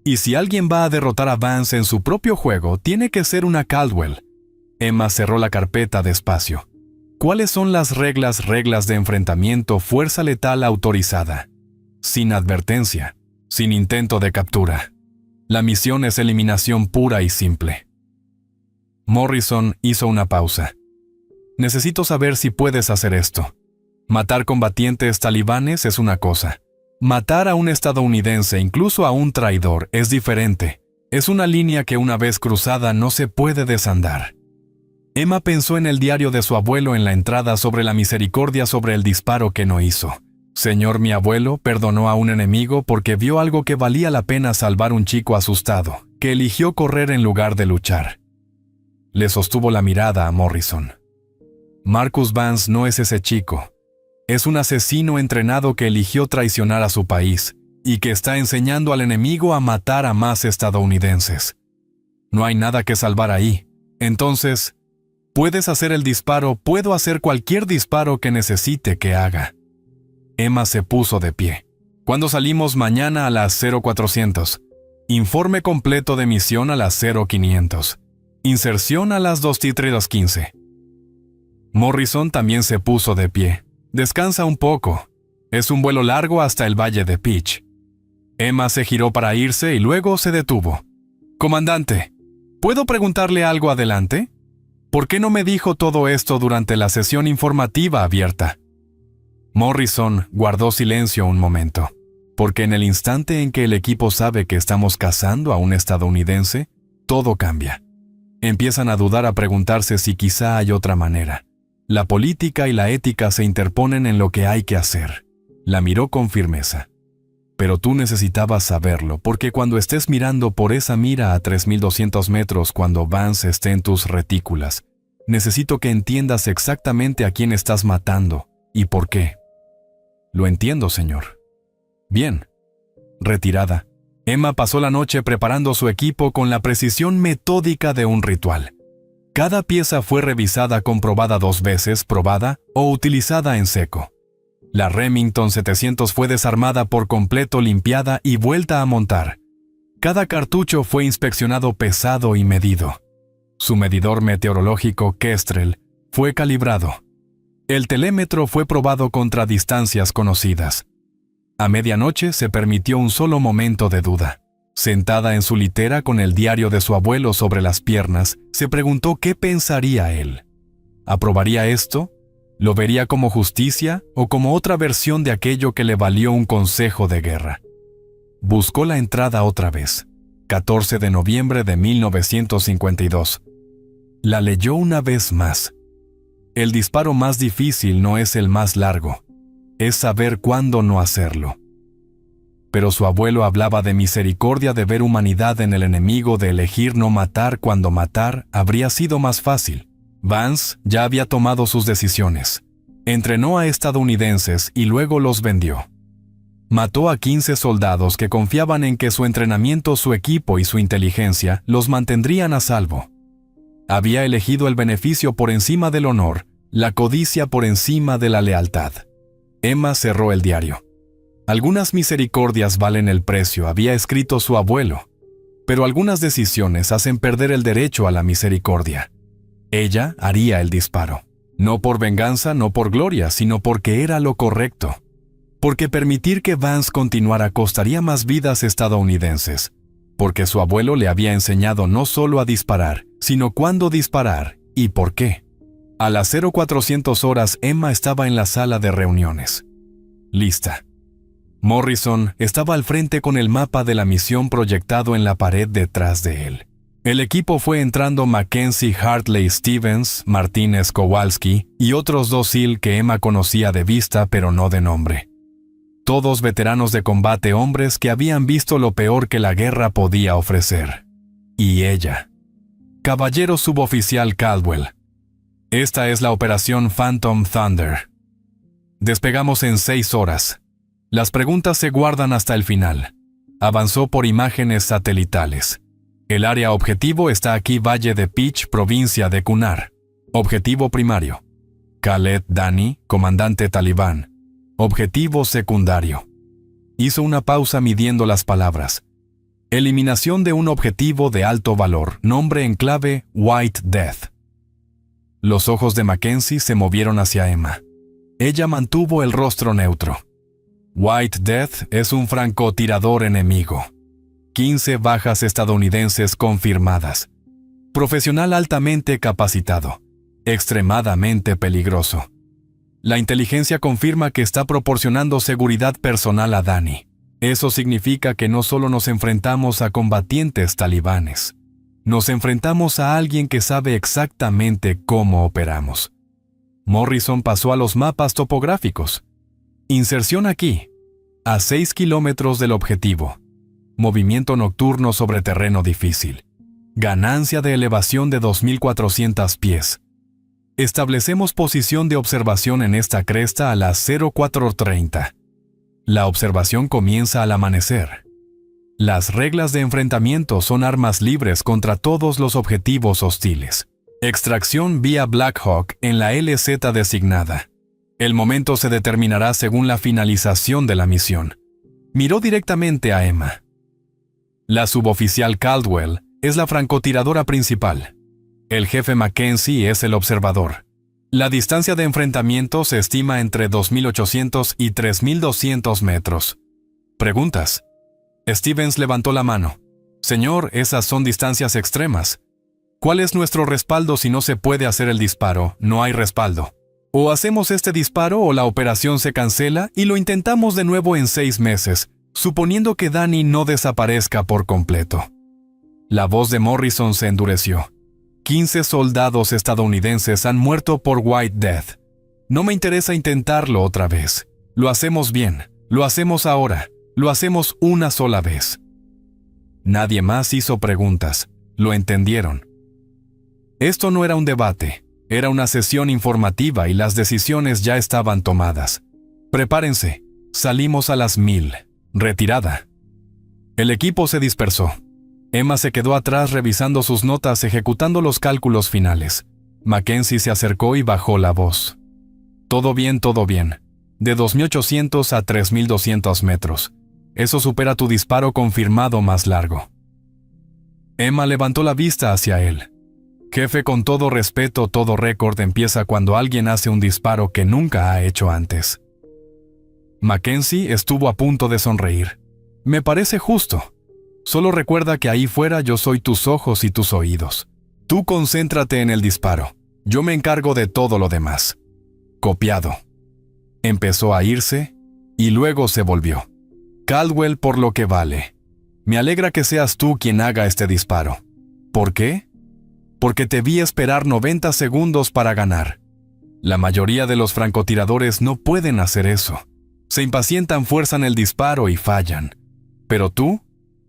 Y si alguien va a derrotar a Vance en su propio juego, tiene que ser una Caldwell. Emma cerró la carpeta despacio. ¿Cuáles son las reglas de enfrentamiento fuerza letal autorizada? Sin advertencia, sin intento de captura. La misión es eliminación pura y simple. Morrison hizo una pausa. Necesito saber si puedes hacer esto. Matar combatientes talibanes es una cosa. Matar a un estadounidense, incluso a un traidor, es diferente. Es una línea que una vez cruzada no se puede desandar. Emma pensó en el diario de su abuelo en la entrada sobre la misericordia sobre el disparo que no hizo. Señor, mi abuelo perdonó a un enemigo porque vio algo que valía la pena salvar un chico asustado, que eligió correr en lugar de luchar. Le sostuvo la mirada a Morrison. Marcus Vance no es ese chico. Es un asesino entrenado que eligió traicionar a su país y que está enseñando al enemigo a matar a más estadounidenses. No hay nada que salvar ahí. Entonces, puedes hacer el disparo, puedo hacer cualquier disparo que necesite que haga. Emma se puso de pie. ¿Cuándo salimos? Mañana a las 0400. Informe completo de misión a las 0500. Inserción a las 2:15. Morrison también se puso de pie. Descansa un poco. Es un vuelo largo hasta el Valle de Peach. Emma se giró para irse y luego se detuvo. Comandante, ¿puedo preguntarle algo adelante? ¿Por qué no me dijo todo esto durante la sesión informativa abierta? Morrison guardó silencio un momento, porque en el instante en que el equipo sabe que estamos cazando a un estadounidense, todo cambia. Empiezan a dudar, a preguntarse si quizá hay otra manera. La política y la ética se interponen en lo que hay que hacer. La miró con firmeza. Pero tú necesitabas saberlo, porque cuando estés mirando por esa mira a 3.200 metros, cuando Vance esté en tus retículas, necesito que entiendas exactamente a quién estás matando y por qué. Lo entiendo, señor. Bien. Retirada, Emma pasó la noche preparando su equipo con la precisión metódica de un ritual. Cada pieza fue revisada, comprobada 2 veces, probada o utilizada en seco. La Remington 700 fue desarmada por completo, limpiada y vuelta a montar. Cada cartucho fue inspeccionado, pesado y medido. Su medidor meteorológico Kestrel fue calibrado. El telémetro fue probado contra distancias conocidas. A medianoche se permitió un solo momento de duda. Sentada en su litera con el diario de su abuelo sobre las piernas, se preguntó qué pensaría él. ¿Aprobaría esto? ¿Lo vería como justicia o como otra versión de aquello que le valió un consejo de guerra? Buscó la entrada otra vez. 14 de noviembre de 1952. La leyó una vez más. El disparo más difícil no es el más largo. Es saber cuándo no hacerlo. Pero su abuelo hablaba de misericordia, de ver humanidad en el enemigo, de elegir no matar cuando matar habría sido más fácil. Vance ya había tomado sus decisiones. Entrenó a estadounidenses y luego los vendió. Mató a 15 soldados que confiaban en que su entrenamiento, su equipo y su inteligencia los mantendrían a salvo. Había elegido el beneficio por encima del honor, la codicia por encima de la lealtad. Emma cerró el diario. Algunas misericordias valen el precio, había escrito su abuelo, pero algunas decisiones hacen perder el derecho a la misericordia. Ella haría el disparo. No por venganza, no por gloria, sino porque era lo correcto. Porque permitir que Vance continuara costaría más vidas estadounidenses. Porque su abuelo le había enseñado no solo a disparar, sino cuándo disparar y por qué. A las 0400 horas, Emma estaba en la sala de reuniones. Lista. Morrison estaba al frente con el mapa de la misión proyectado en la pared detrás de él. El equipo fue entrando Mackenzie Hartley Stevens, Martínez Kowalski y otros 2 SEAL que Emma conocía de vista pero no de nombre. Todos veteranos de combate, hombres que habían visto lo peor que la guerra podía ofrecer. Y ella. Caballero suboficial Caldwell. Esta es la operación Phantom Thunder. Despegamos en 6 horas. Las preguntas se guardan hasta el final. Avanzó por imágenes satelitales. El área objetivo está aquí, Valle de Peach, provincia de Kunar. Objetivo primario. Khaled Dani, comandante talibán. Objetivo secundario. Hizo una pausa midiendo las palabras. Eliminación de un objetivo de alto valor, nombre en clave White Death. Los ojos de Mackenzie se movieron hacia Emma. Ella mantuvo el rostro neutro. White Death es un francotirador enemigo. 15 bajas estadounidenses confirmadas. Profesional altamente capacitado. Extremadamente peligroso. La inteligencia confirma que está proporcionando seguridad personal a Dani. Eso significa que no solo nos enfrentamos a combatientes talibanes. Nos enfrentamos a alguien que sabe exactamente cómo operamos. Morrison pasó a los mapas topográficos. Inserción aquí, a 6 kilómetros del objetivo. Movimiento nocturno sobre terreno difícil. Ganancia de elevación de 2.400 pies. Establecemos posición de observación en esta cresta a las 04:30. La observación comienza al amanecer. Las reglas de enfrentamiento son armas libres contra todos los objetivos hostiles. Extracción vía Black Hawk en la LZ designada. El momento se determinará según la finalización de la misión. Miró directamente a Emma. La suboficial Caldwell es la francotiradora principal. El jefe Mackenzie es el observador. La distancia de enfrentamiento se estima entre 2.800 y 3.200 metros. ¿Preguntas? Stevens levantó la mano. Señor, esas son distancias extremas. ¿Cuál es nuestro respaldo si no se puede hacer el disparo? No hay respaldo. O hacemos este disparo o la operación se cancela y lo intentamos de nuevo en 6 meses, suponiendo que Dani no desaparezca por completo. La voz de Morrison se endureció. 15 soldados estadounidenses han muerto por White Death. No me interesa intentarlo otra vez. Lo hacemos bien. Lo hacemos ahora. Lo hacemos una sola vez. Nadie más hizo preguntas. Lo entendieron. Esto no era un debate. Era una sesión informativa y las decisiones ya estaban tomadas. Prepárense. Salimos a las 1000. Retirada. El equipo se dispersó. Emma se quedó atrás revisando sus notas, ejecutando los cálculos finales. Mackenzie se acercó y bajó la voz. Todo bien, todo bien. De 2.800 a 3.200 metros. Eso supera tu disparo confirmado más largo. Emma levantó la vista hacia él. Jefe, con todo respeto, todo récord empieza cuando alguien hace un disparo que nunca ha hecho antes. Mackenzie estuvo a punto de sonreír. Me parece justo. Solo recuerda que ahí fuera yo soy tus ojos y tus oídos. Tú concéntrate en el disparo. Yo me encargo de todo lo demás. Copiado. Empezó a irse y luego se volvió. Caldwell, por lo que vale. Me alegra que seas tú quien haga este disparo. ¿Por qué? Porque te vi esperar 90 segundos para ganar. La mayoría de los francotiradores no pueden hacer eso. Se impacientan, fuerzan el disparo y fallan. Pero tú,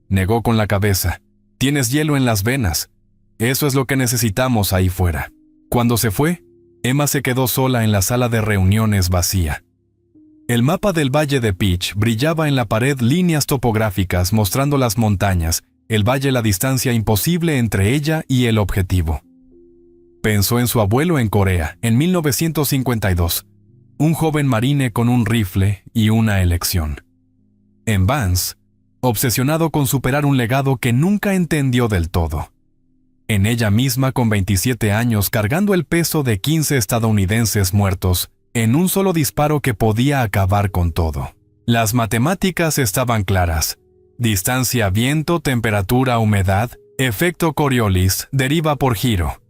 negó con la cabeza, tienes hielo en las venas. Eso es lo que necesitamos ahí fuera. Cuando se fue, Emma se quedó sola en la sala de reuniones vacía. El mapa del Valle de Peach brillaba en la pared, líneas topográficas mostrando las montañas, el valle, la distancia imposible entre ella y el objetivo. Pensó en su abuelo en Corea, en 1952, un joven marine con un rifle y una elección. En Vance, obsesionado con superar un legado que nunca entendió del todo. en ella misma con 27 años cargando el peso de 15 estadounidenses muertos, en un solo disparo que podía acabar con todo. Las matemáticas estaban claras. Distancia, viento, temperatura, humedad, efecto Coriolis, deriva por giro.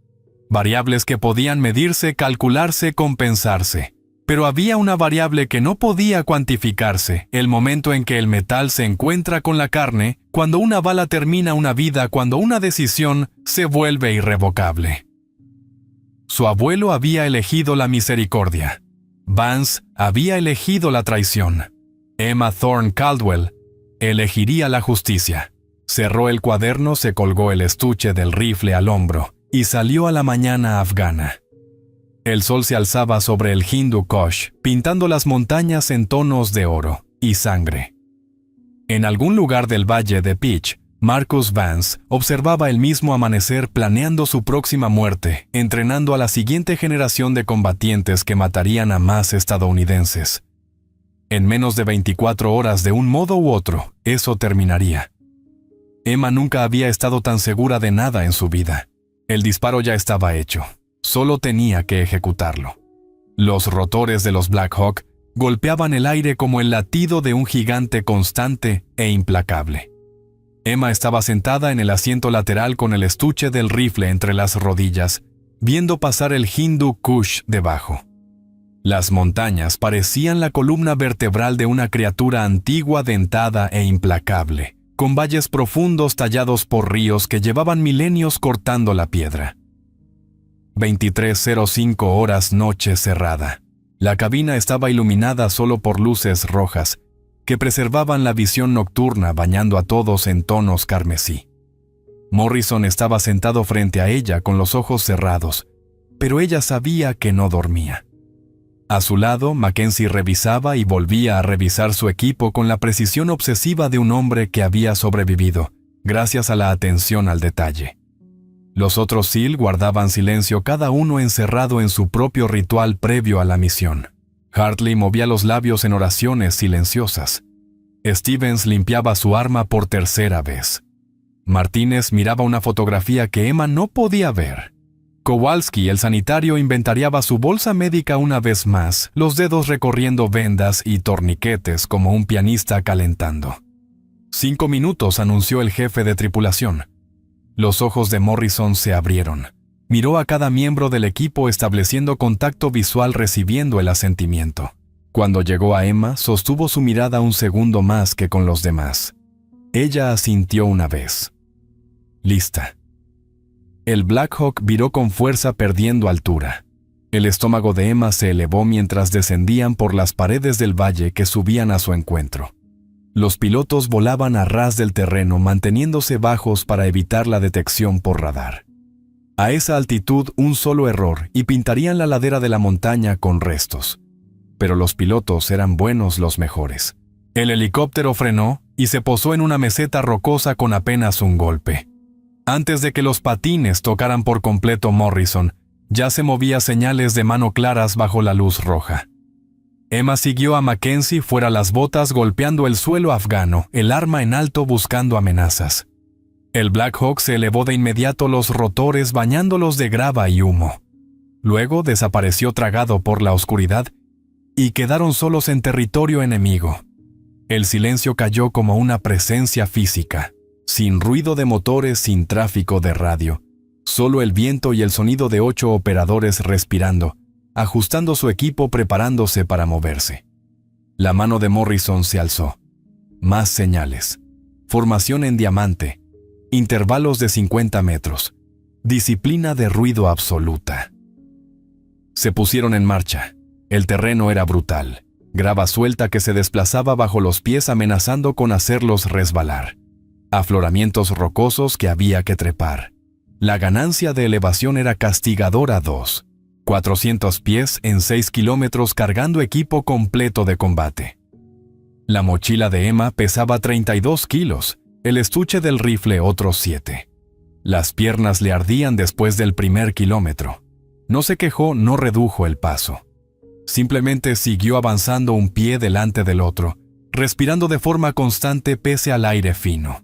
Variables que podían medirse, calcularse, compensarse. Pero había una variable que no podía cuantificarse, el momento en que el metal se encuentra con la carne, cuando una bala termina una vida, cuando una decisión se vuelve irrevocable. Su abuelo había elegido la misericordia. Vance había elegido la traición. Emma Thorne Caldwell elegiría la justicia. Cerró el cuaderno, se colgó el estuche del rifle al hombro y salió a la mañana afgana. El sol se alzaba sobre el Hindu Kush, pintando las montañas en tonos de oro y sangre. En algún lugar del valle de Pitch, Marcus Vance observaba el mismo amanecer planeando su próxima muerte, entrenando a la siguiente generación de combatientes que matarían a más estadounidenses. En menos de 24 horas, de un modo u otro, eso terminaría. Emma nunca había estado tan segura de nada en su vida. El disparo ya estaba hecho. Solo tenía que ejecutarlo. Los rotores de los Black Hawk golpeaban el aire como el latido de un gigante constante e implacable. Emma estaba sentada en el asiento lateral con el estuche del rifle entre las rodillas, viendo pasar el Hindu Kush debajo. Las montañas parecían la columna vertebral de una criatura antigua, dentada e implacable, con valles profundos tallados por ríos que llevaban milenios cortando la piedra. 23:05 horas, noche cerrada. La cabina estaba iluminada solo por luces rojas, que preservaban la visión nocturna bañando a todos en tonos carmesí. Morrison estaba sentado frente a ella con los ojos cerrados, pero ella sabía que no dormía. A su lado, Mackenzie revisaba y volvía a revisar su equipo con la precisión obsesiva de un hombre que había sobrevivido, gracias a la atención al detalle. Los otros SEAL guardaban silencio, cada uno encerrado en su propio ritual previo a la misión. Hartley movía los labios en oraciones silenciosas. Stevens limpiaba su arma por tercera vez. Martínez miraba una fotografía que Emma no podía ver. Kowalski, el sanitario, inventariaba su bolsa médica una vez más, los dedos recorriendo vendas y torniquetes como un pianista calentando. 5 minutos, anunció el jefe de tripulación. Los ojos de Morrison se abrieron. Miró a cada miembro del equipo estableciendo contacto visual, recibiendo el asentimiento. Cuando llegó a Emma, sostuvo su mirada un segundo más que con los demás. Ella asintió una vez. Lista. El Black Hawk viró con fuerza, perdiendo altura. El estómago de Emma se elevó mientras descendían por las paredes del valle que subían a su encuentro. Los pilotos volaban a ras del terreno, manteniéndose bajos para evitar la detección por radar. A esa altitud, un solo error y pintarían la ladera de la montaña con restos. Pero los pilotos eran buenos, los mejores. El helicóptero frenó y se posó en una meseta rocosa con apenas un golpe. Antes de que los patines tocaran por completo Morrison, ya se movía señales de mano claras bajo la luz roja. Emma siguió a Mackenzie fuera las botas, golpeando el suelo afgano, el arma en alto buscando amenazas. El Black Hawk se elevó de inmediato, los rotores bañándolos de grava y humo. Luego desapareció tragado por la oscuridad y quedaron solos en territorio enemigo. El silencio cayó como una presencia física, sin ruido de motores, sin tráfico de radio, solo el viento y el sonido de 8 operadores respirando, ajustando su equipo, preparándose para moverse. La mano de Morrison se alzó. Más señales. Formación en diamante. Intervalos de 50 metros. Disciplina de ruido absoluta. Se pusieron en marcha. El terreno era brutal. Grava suelta que se desplazaba bajo los pies, amenazando con hacerlos resbalar. Afloramientos rocosos que había que trepar. La ganancia de elevación era castigadora. 400 pies en 6 kilómetros cargando equipo completo de combate. La mochila de Emma pesaba 32 kilos, el estuche del rifle otros 7. Las piernas le ardían después del primer kilómetro. No se quejó, no redujo el paso. Simplemente siguió avanzando un pie delante del otro, respirando de forma constante pese al aire fino.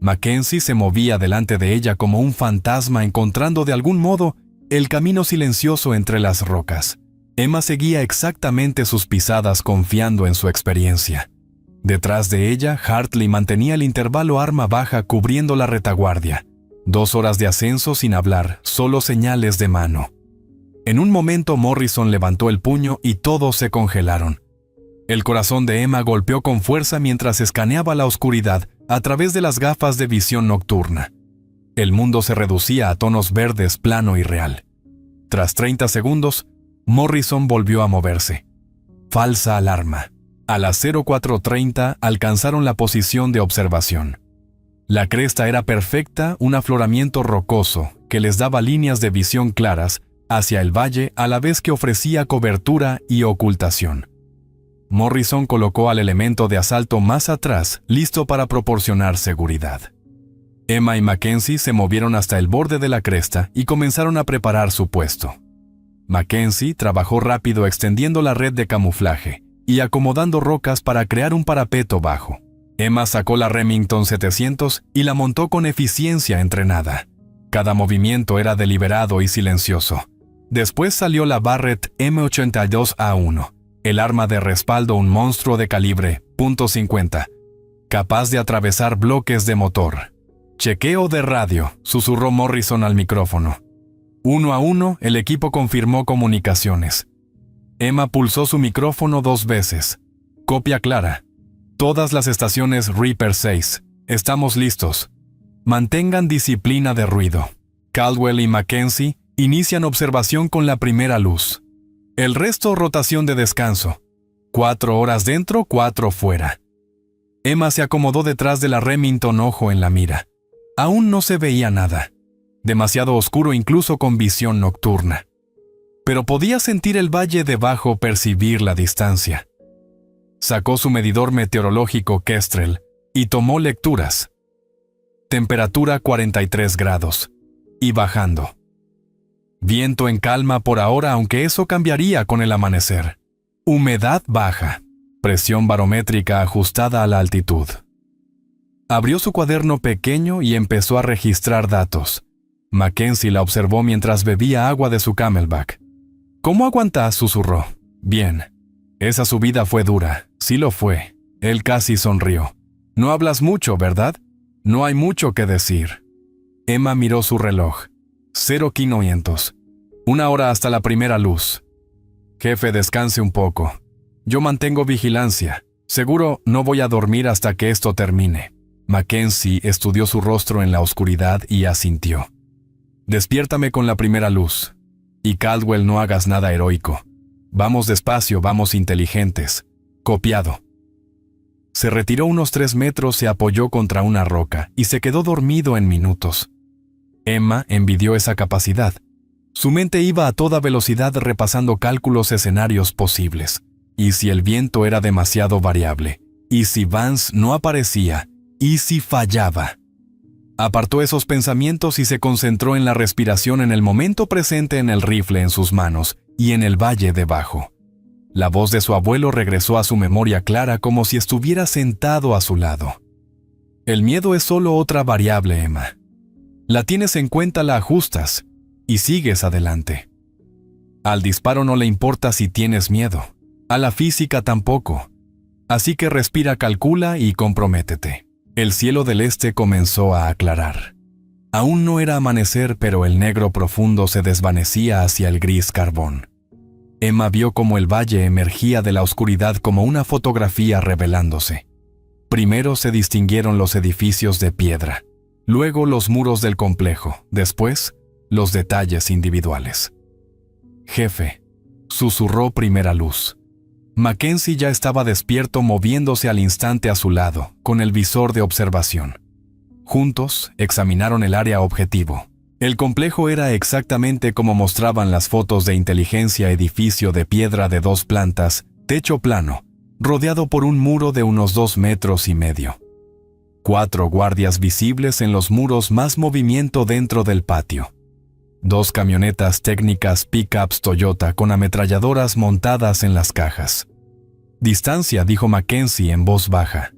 Mackenzie se movía delante de ella como un fantasma, encontrando de algún modo el camino silencioso entre las rocas. Emma seguía exactamente sus pisadas, confiando en su experiencia. Detrás de ella, Hartley mantenía el intervalo arma baja cubriendo la retaguardia. 2 horas de ascenso sin hablar, solo señales de mano. En un momento Morrison levantó el puño y todos se congelaron. El corazón de Emma golpeó con fuerza mientras escaneaba la oscuridad a través de las gafas de visión nocturna. El mundo se reducía a tonos verdes, plano y real. Tras 30 segundos, Morrison volvió a moverse. Falsa alarma. A las 04:30 alcanzaron la posición de observación. La cresta era perfecta, un afloramiento rocoso que les daba líneas de visión claras hacia el valle a la vez que ofrecía cobertura y ocultación. Morrison colocó al elemento de asalto más atrás, listo para proporcionar seguridad. Emma y Mackenzie se movieron hasta el borde de la cresta y comenzaron a preparar su puesto. Mackenzie trabajó rápido extendiendo la red de camuflaje y acomodando rocas para crear un parapeto bajo. Emma sacó la Remington 700 y la montó con eficiencia entrenada. Cada movimiento era deliberado y silencioso. Después salió la Barrett M82A1, el arma de respaldo, un monstruo de calibre .50, capaz de atravesar bloques de motor. «Chequeo de radio», susurró Morrison al micrófono. 1 a 1, el equipo confirmó comunicaciones. Emma pulsó su micrófono 2 veces. «Copia clara. Todas las estaciones Reaper 6. Estamos listos. Mantengan disciplina de ruido. Caldwell y Mackenzie inician observación con la primera luz. El resto rotación de descanso. 4 horas dentro, 4 fuera». Emma se acomodó detrás de la Remington, ojo en la mira. Aún no se veía nada. Demasiado oscuro incluso con visión nocturna. Pero podía sentir el valle debajo, percibir la distancia. Sacó su medidor meteorológico Kestrel y tomó lecturas. Temperatura 43 grados. Y bajando. Viento en calma por ahora, aunque eso cambiaría con el amanecer. Humedad baja. Presión barométrica ajustada a la altitud. Abrió su cuaderno pequeño y empezó a registrar datos. Mackenzie la observó mientras bebía agua de su Camelback. «¿Cómo aguantás?», susurró. «Bien. Esa subida fue dura. Sí lo fue». Él casi sonrió. «No hablas mucho, ¿verdad? No hay mucho que decir». Emma miró su reloj. 0500. 1 hora hasta la primera luz. «Jefe, descanse un poco. Yo mantengo vigilancia. Seguro no voy a dormir hasta que esto termine». Mackenzie estudió su rostro en la oscuridad y asintió. «Despiértame con la primera luz. Y Caldwell, no hagas nada heroico. Vamos despacio, vamos inteligentes. Copiado». Se retiró unos 3 metros, se apoyó contra una roca y se quedó dormido en minutos. Emma envidió esa capacidad. Su mente iba a toda velocidad repasando cálculos, escenarios posibles. ¿Y si el viento era demasiado variable? ¿Y si Vance no aparecía? ¿Y si fallaba? Apartó esos pensamientos y se concentró en la respiración, en el momento presente, en el rifle en sus manos y en el valle debajo. La voz de su abuelo regresó a su memoria clara, como si estuviera sentado a su lado. «El miedo es solo otra variable, Emma. La tienes en cuenta, la ajustas y sigues adelante. Al disparo no le importa si tienes miedo, a la física tampoco. Así que respira, calcula y comprométete». El cielo del este comenzó a aclarar. Aún no era amanecer, pero el negro profundo se desvanecía hacia el gris carbón. Emma vio cómo el valle emergía de la oscuridad como una fotografía revelándose. Primero se distinguieron los edificios de piedra, luego los muros del complejo, después los detalles individuales. «Jefe», susurró primera luz. Mackenzie ya estaba despierto, moviéndose al instante a su lado, con el visor de observación. Juntos examinaron el área objetivo. El complejo era exactamente como mostraban las fotos de inteligencia: edificio de piedra de 2 plantas, techo plano, rodeado por un muro de unos 2,5 metros. 4 guardias visibles en los muros, más movimiento dentro del patio. 2 camionetas técnicas pickups Toyota con ametralladoras montadas en las cajas. «Distancia», dijo Mackenzie en voz baja.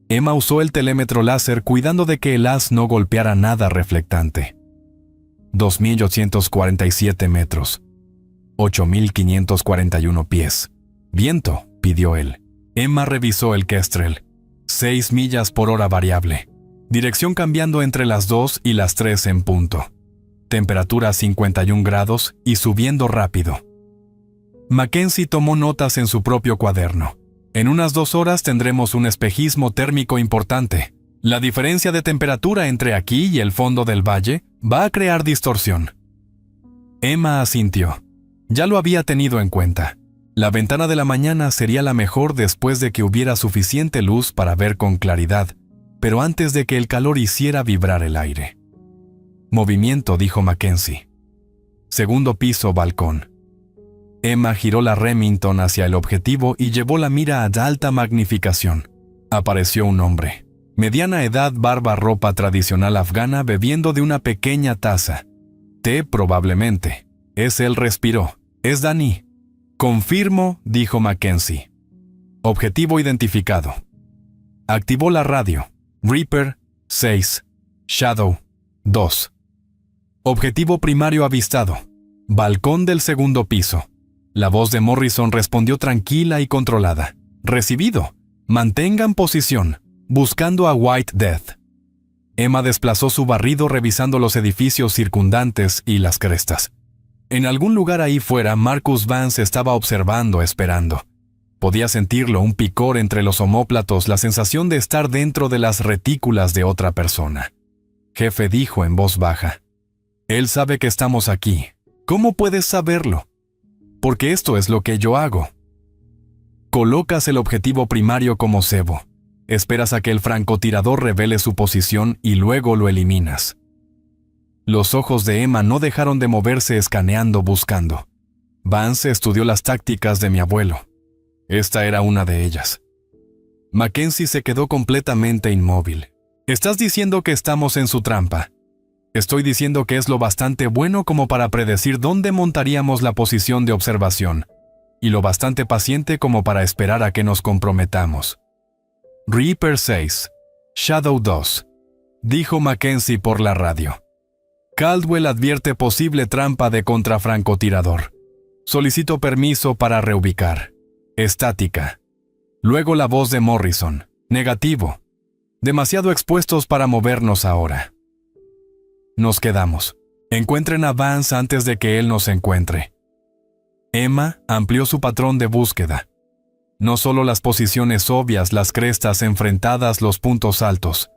Emma usó el telémetro láser cuidando de que el haz no golpeara nada reflectante. 2.847 metros. 8.541 pies. Viento, pidió él. Emma revisó el Kestrel. 6 millas por hora variable. Dirección cambiando entre las 2 y las 3 en punto. Temperatura 51 grados y subiendo rápido. Mackenzie tomó notas en su propio cuaderno. En unas 2 horas tendremos un espejismo térmico importante. La diferencia de temperatura entre aquí y el fondo del valle va a crear distorsión. Emma asintió. Ya lo había tenido en cuenta. La ventana de la mañana sería la mejor después de que hubiera suficiente luz para ver con claridad, pero antes de que el calor hiciera vibrar el aire. Movimiento, dijo Mackenzie. Segundo piso, balcón. Emma giró la Remington hacia el objetivo y llevó la mira a alta magnificación. Apareció un hombre. Mediana edad, barba, ropa tradicional afgana, bebiendo de una pequeña taza. Té, probablemente. Él respiró. Es Danny. Confirmo, dijo Mackenzie. Objetivo identificado. Activó la radio. Reaper, 6. Shadow, 2. Objetivo primario avistado. Balcón del segundo piso. La voz de Morrison respondió tranquila y controlada. Recibido. Mantengan posición. Buscando a White Death. Emma desplazó su barrido revisando los edificios circundantes y las crestas. En algún lugar ahí fuera, Marcus Vance estaba observando, esperando. Podía sentirlo, un picor entre los omóplatos, la sensación de estar dentro de las retículas de otra persona. Jefe dijo en voz baja. Él sabe que estamos aquí. ¿Cómo puedes saberlo? Porque esto es lo que yo hago. Colocas el objetivo primario como cebo. Esperas a que el francotirador revele su posición y luego lo eliminas. Los ojos de Emma no dejaron de moverse escaneando, buscando. Vance estudió las tácticas de mi abuelo. Esta era una de ellas. Mackenzie se quedó completamente inmóvil. ¿Estás diciendo que estamos en su trampa? Estoy diciendo que es lo bastante bueno como para predecir dónde montaríamos la posición de observación, y lo bastante paciente como para esperar a que nos comprometamos. Reaper 6, Shadow 2, dijo Mackenzie por la radio. Caldwell advierte posible trampa de contrafrancotirador. Solicito permiso para reubicar. Estática. Luego la voz de Morrison. Negativo. Demasiado expuestos para movernos ahora. Nos quedamos. Encuentren a Vance antes de que él nos encuentre. Emma amplió su patrón de búsqueda. No solo las posiciones obvias, las crestas enfrentadas, los puntos altos.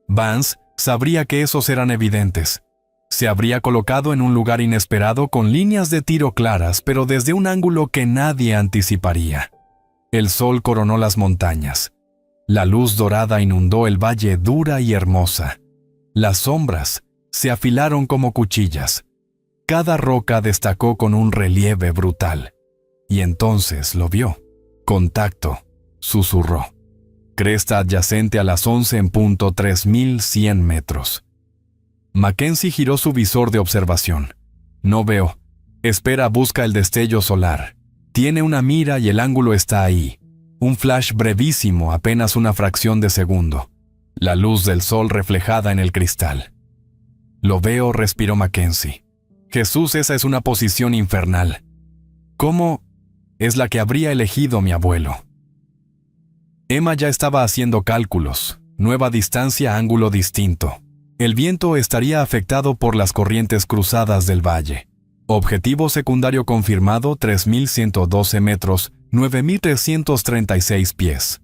Vance sabría que esos eran evidentes. Se habría colocado en un lugar inesperado con líneas de tiro claras, pero desde un ángulo que nadie anticiparía. El sol coronó las montañas. La luz dorada inundó el valle dura y hermosa. Las sombras se afilaron como cuchillas. Cada roca destacó con un relieve brutal. Y entonces lo vio. Contacto, susurró. Cresta adyacente a las 11 en punto 3100 metros. Mackenzie giró su visor de observación. No veo. Espera, busca el destello solar. Tiene una mira y el ángulo está ahí. Un flash brevísimo, apenas una fracción de segundo. La luz del sol reflejada en el cristal. Lo veo, respiró Mackenzie. Jesús, esa es una posición infernal. ¿Cómo? Es la que habría elegido mi abuelo. Emma ya estaba haciendo cálculos. Nueva distancia, ángulo distinto. El viento estaría afectado por las corrientes cruzadas del valle. Objetivo secundario confirmado, 3.112 metros, 9.336 pies.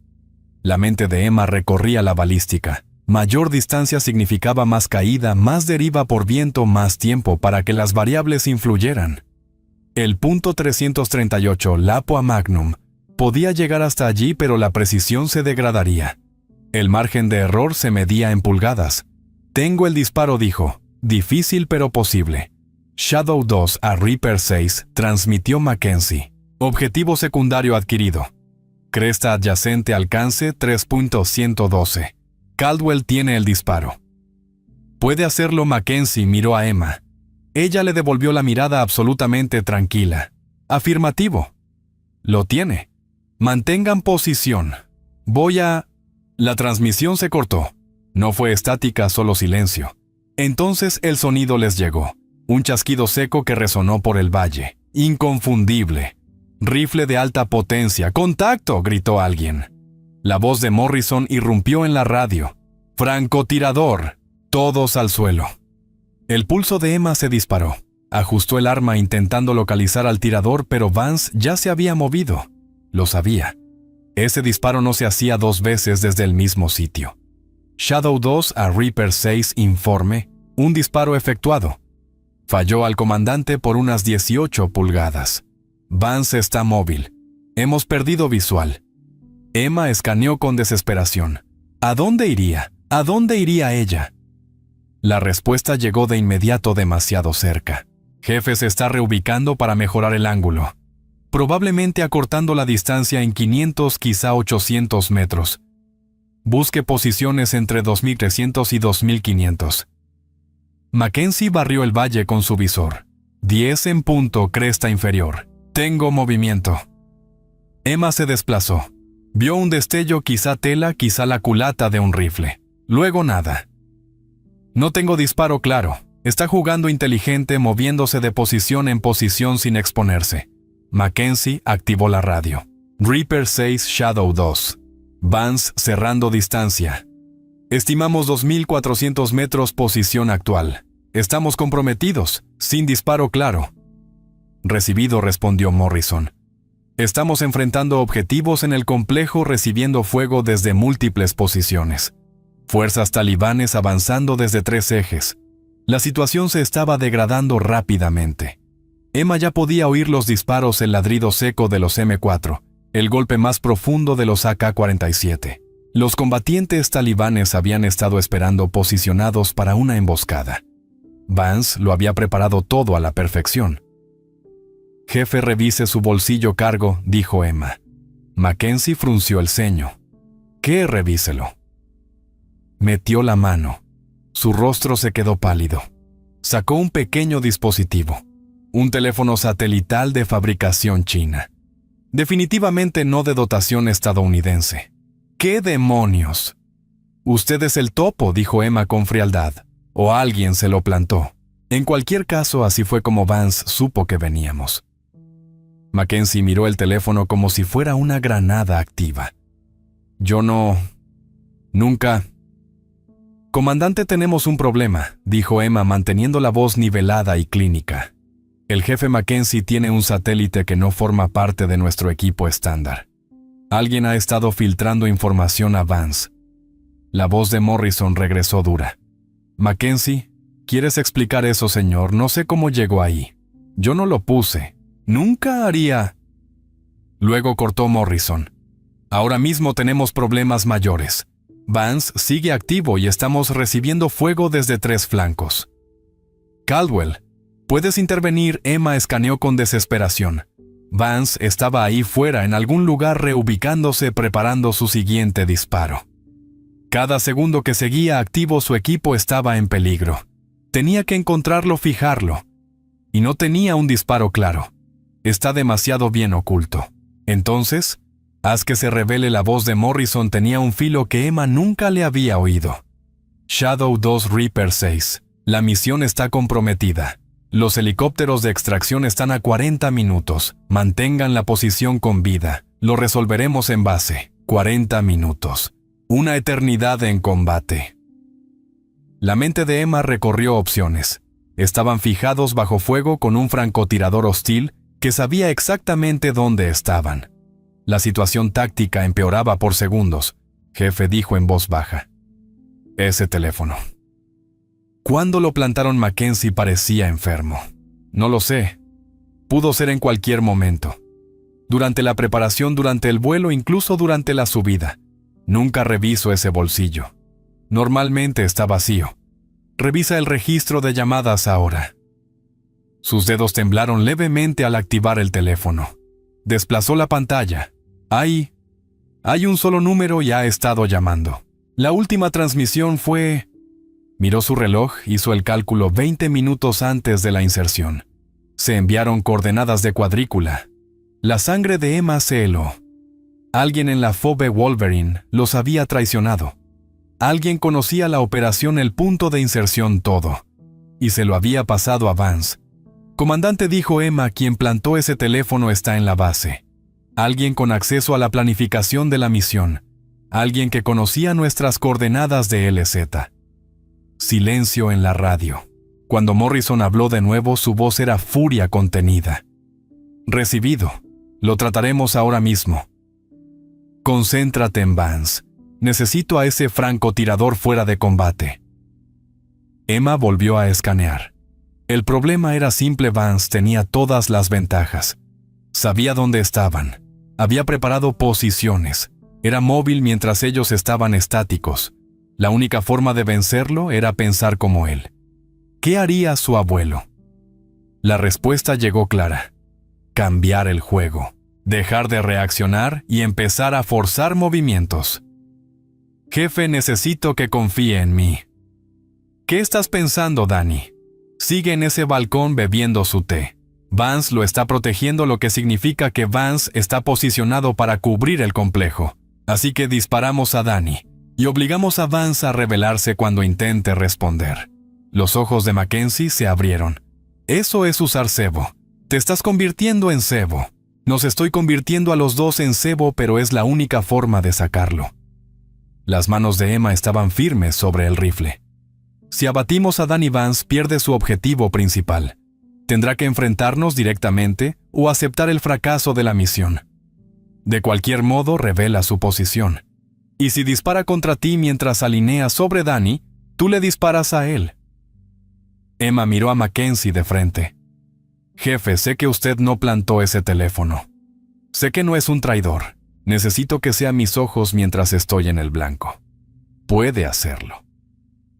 La mente de Emma recorría la balística. Mayor distancia significaba más caída, más deriva por viento, más tiempo para que las variables influyeran. El punto 338, Lapua Magnum, podía llegar hasta allí, pero la precisión se degradaría. El margen de error se medía en pulgadas. Tengo el disparo, dijo. Difícil pero posible. Shadow 2 a Reaper 6, transmitió Mackenzie. Objetivo secundario adquirido. Cresta adyacente, alcance 3.112. Caldwell tiene el disparo. Puede hacerlo, Mackenzie miró a Emma. Ella le devolvió la mirada absolutamente tranquila. Afirmativo. Lo tiene. Mantengan posición. Voy a... La transmisión se cortó. No fue estática, solo silencio. Entonces el sonido les llegó. Un chasquido seco que resonó por el valle. Inconfundible. «Rifle de alta potencia. ¡Contacto!», gritó alguien. La voz de Morrison irrumpió en la radio. «¡Francotirador!». Todos al suelo. El pulso de Emma se disparó. Ajustó el arma intentando localizar al tirador, pero Vance ya se había movido. Lo sabía. Ese disparo no se hacía 2 veces desde el mismo sitio. Shadow 2 a Reaper 6 informe, un disparo efectuado. Falló al comandante por unas 18 pulgadas. Vance está móvil. Hemos perdido visual. Emma escaneó con desesperación. ¿A dónde iría? ¿A dónde iría ella? La respuesta llegó de inmediato demasiado cerca. Jefe se está reubicando para mejorar el ángulo. Probablemente acortando la distancia en 500, quizá 800 metros. Busque posiciones entre 2300 y 2500. Mackenzie barrió el valle con su visor. 10 en punto, cresta inferior. Tengo movimiento. Emma se desplazó. Vio un destello, quizá tela, quizá la culata de un rifle. Luego nada. No tengo disparo claro. Está jugando inteligente, moviéndose de posición en posición sin exponerse. Mackenzie activó la radio. Reaper 6, Shadow 2. Vance cerrando distancia. Estimamos 2400 metros posición actual. Estamos comprometidos, sin disparo claro. Recibido, respondió Morrison. Estamos enfrentando objetivos en el complejo recibiendo fuego desde múltiples posiciones. Fuerzas talibanes avanzando desde 3 ejes. La situación se estaba degradando rápidamente. Emma ya podía oír los disparos, el ladrido seco de los M4, el golpe más profundo de los AK-47. Los combatientes talibanes habían estado esperando posicionados para una emboscada. Vance lo había preparado todo a la perfección. «Jefe, revise su bolsillo cargo», dijo Emma. Mackenzie frunció el ceño. «¿Qué? Revíselo». Metió la mano. Su rostro se quedó pálido. Sacó un pequeño dispositivo. Un teléfono satelital de fabricación china. Definitivamente no de dotación estadounidense. ¿Qué demonios? «Usted es el topo», dijo Emma con frialdad. «O alguien se lo plantó». En cualquier caso, así fue como Vance supo que veníamos. Mackenzie miró el teléfono como si fuera una granada activa. «Yo no... nunca...» «Comandante, tenemos un problema», dijo Emma manteniendo la voz nivelada y clínica. «El jefe Mackenzie tiene un satélite que no forma parte de nuestro equipo estándar. Alguien ha estado filtrando información a Vance». La voz de Morrison regresó dura. «Mackenzie, ¿quieres explicar eso, señor? No sé cómo llegó ahí. Yo no lo puse. Nunca haría...» Luego cortó Morrison. «Ahora mismo tenemos problemas mayores. Vance sigue activo y estamos recibiendo fuego desde 3 flancos». «Caldwell, ¿puedes intervenir?», Emma escaneó con desesperación. Vance estaba ahí fuera, en algún lugar, reubicándose, preparando su siguiente disparo. Cada segundo que seguía activo, su equipo estaba en peligro. Tenía que encontrarlo, fijarlo. Y no tenía un disparo claro. Está demasiado bien oculto. Entonces, haz que se revele. La voz de Morrison tenía un filo que Emma nunca le había oído. «Shadow 2, Reaper 6. La misión está comprometida. Los helicópteros de extracción están a 40 minutos. Mantengan la posición con vida. Lo resolveremos en base. 40 minutos. Una eternidad en combate». La mente de Emma recorrió opciones. Estaban fijados bajo fuego con un francotirador hostil que sabía exactamente dónde estaban. La situación táctica empeoraba por segundos. Jefe, dijo en voz baja. «Ese teléfono». ¿Cuándo lo plantaron? Mackenzie parecía enfermo. «No lo sé. Pudo ser en cualquier momento. Durante la preparación, durante el vuelo, incluso durante la subida. Nunca reviso ese bolsillo. Normalmente está vacío. Revisa el registro de llamadas ahora». Sus dedos temblaron levemente al activar el teléfono. Desplazó la pantalla. Hay un solo número y ha estado llamando. La última transmisión fue... Miró su reloj, hizo el cálculo 20 minutos antes de la inserción. Se enviaron coordenadas de cuadrícula. La sangre de Emma se heló. Alguien en la Phoebe Wolverine los había traicionado. Alguien conocía la operación El Punto de Inserción todo, y se lo había pasado a Vance. Comandante, dijo Emma, quien plantó ese teléfono está en la base. Alguien con acceso a la planificación de la misión. Alguien que conocía nuestras coordenadas de LZ. Silencio en la radio. Cuando Morrison habló de nuevo, su voz era furia contenida. Recibido. Lo trataremos ahora mismo. Concéntrate en Vance. Necesito a ese francotirador fuera de combate. Emma volvió a escanear. El problema era simple. Vance tenía todas las ventajas. Sabía dónde estaban. Había preparado posiciones. Era móvil mientras ellos estaban estáticos. La única forma de vencerlo era pensar como él. ¿Qué haría su abuelo? La respuesta llegó clara. Cambiar el juego. Dejar de reaccionar y empezar a forzar movimientos. Jefe, necesito que confíe en mí. ¿Qué estás pensando, Danny? Sigue en ese balcón bebiendo su té. Vance lo está protegiendo, lo que significa que Vance está posicionado para cubrir el complejo. Así que disparamos a Danny y obligamos a Vance a revelarse cuando intente responder. Los ojos de Mackenzie se abrieron. Eso es usar cebo. Te estás convirtiendo en cebo. Nos estoy convirtiendo a los dos en cebo, pero es la única forma de sacarlo. Las manos de Emma estaban firmes sobre el rifle. Si abatimos a Danny, Vance pierde su objetivo principal. Tendrá que enfrentarnos directamente o aceptar el fracaso de la misión. De cualquier modo, revela su posición. Y si dispara contra ti mientras alinea sobre Danny, tú le disparas a él. Emma miró a Mackenzie de frente. Jefe, sé que usted no plantó ese teléfono. Sé que no es un traidor. Necesito que sea mis ojos mientras estoy en el blanco. Puede hacerlo.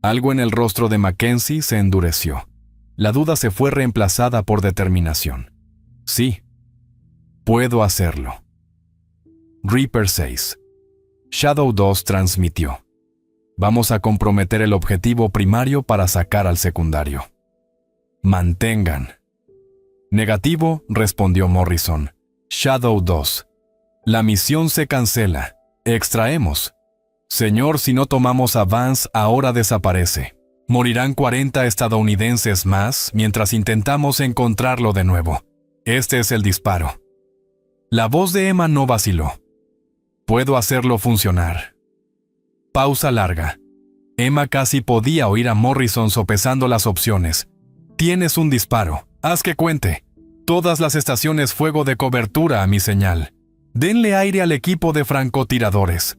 Algo en el rostro de Mackenzie se endureció. La duda se fue reemplazada por determinación. Sí, puedo hacerlo. Reaper 6. Shadow 2 transmitió. Vamos a comprometer el objetivo primario para sacar al secundario. Mantengan. Negativo, respondió Morrison. Shadow 2. La misión se cancela. Extraemos. Señor, si no tomamos a Vance, ahora desaparece. Morirán 40 estadounidenses más mientras intentamos encontrarlo de nuevo. Este es el disparo. La voz de Emma no vaciló. Puedo hacerlo funcionar. Pausa larga. Emma casi podía oír a Morrison sopesando las opciones. Tienes un disparo. Haz que cuente. Todas las estaciones fuego de cobertura a mi señal. Denle aire al equipo de francotiradores.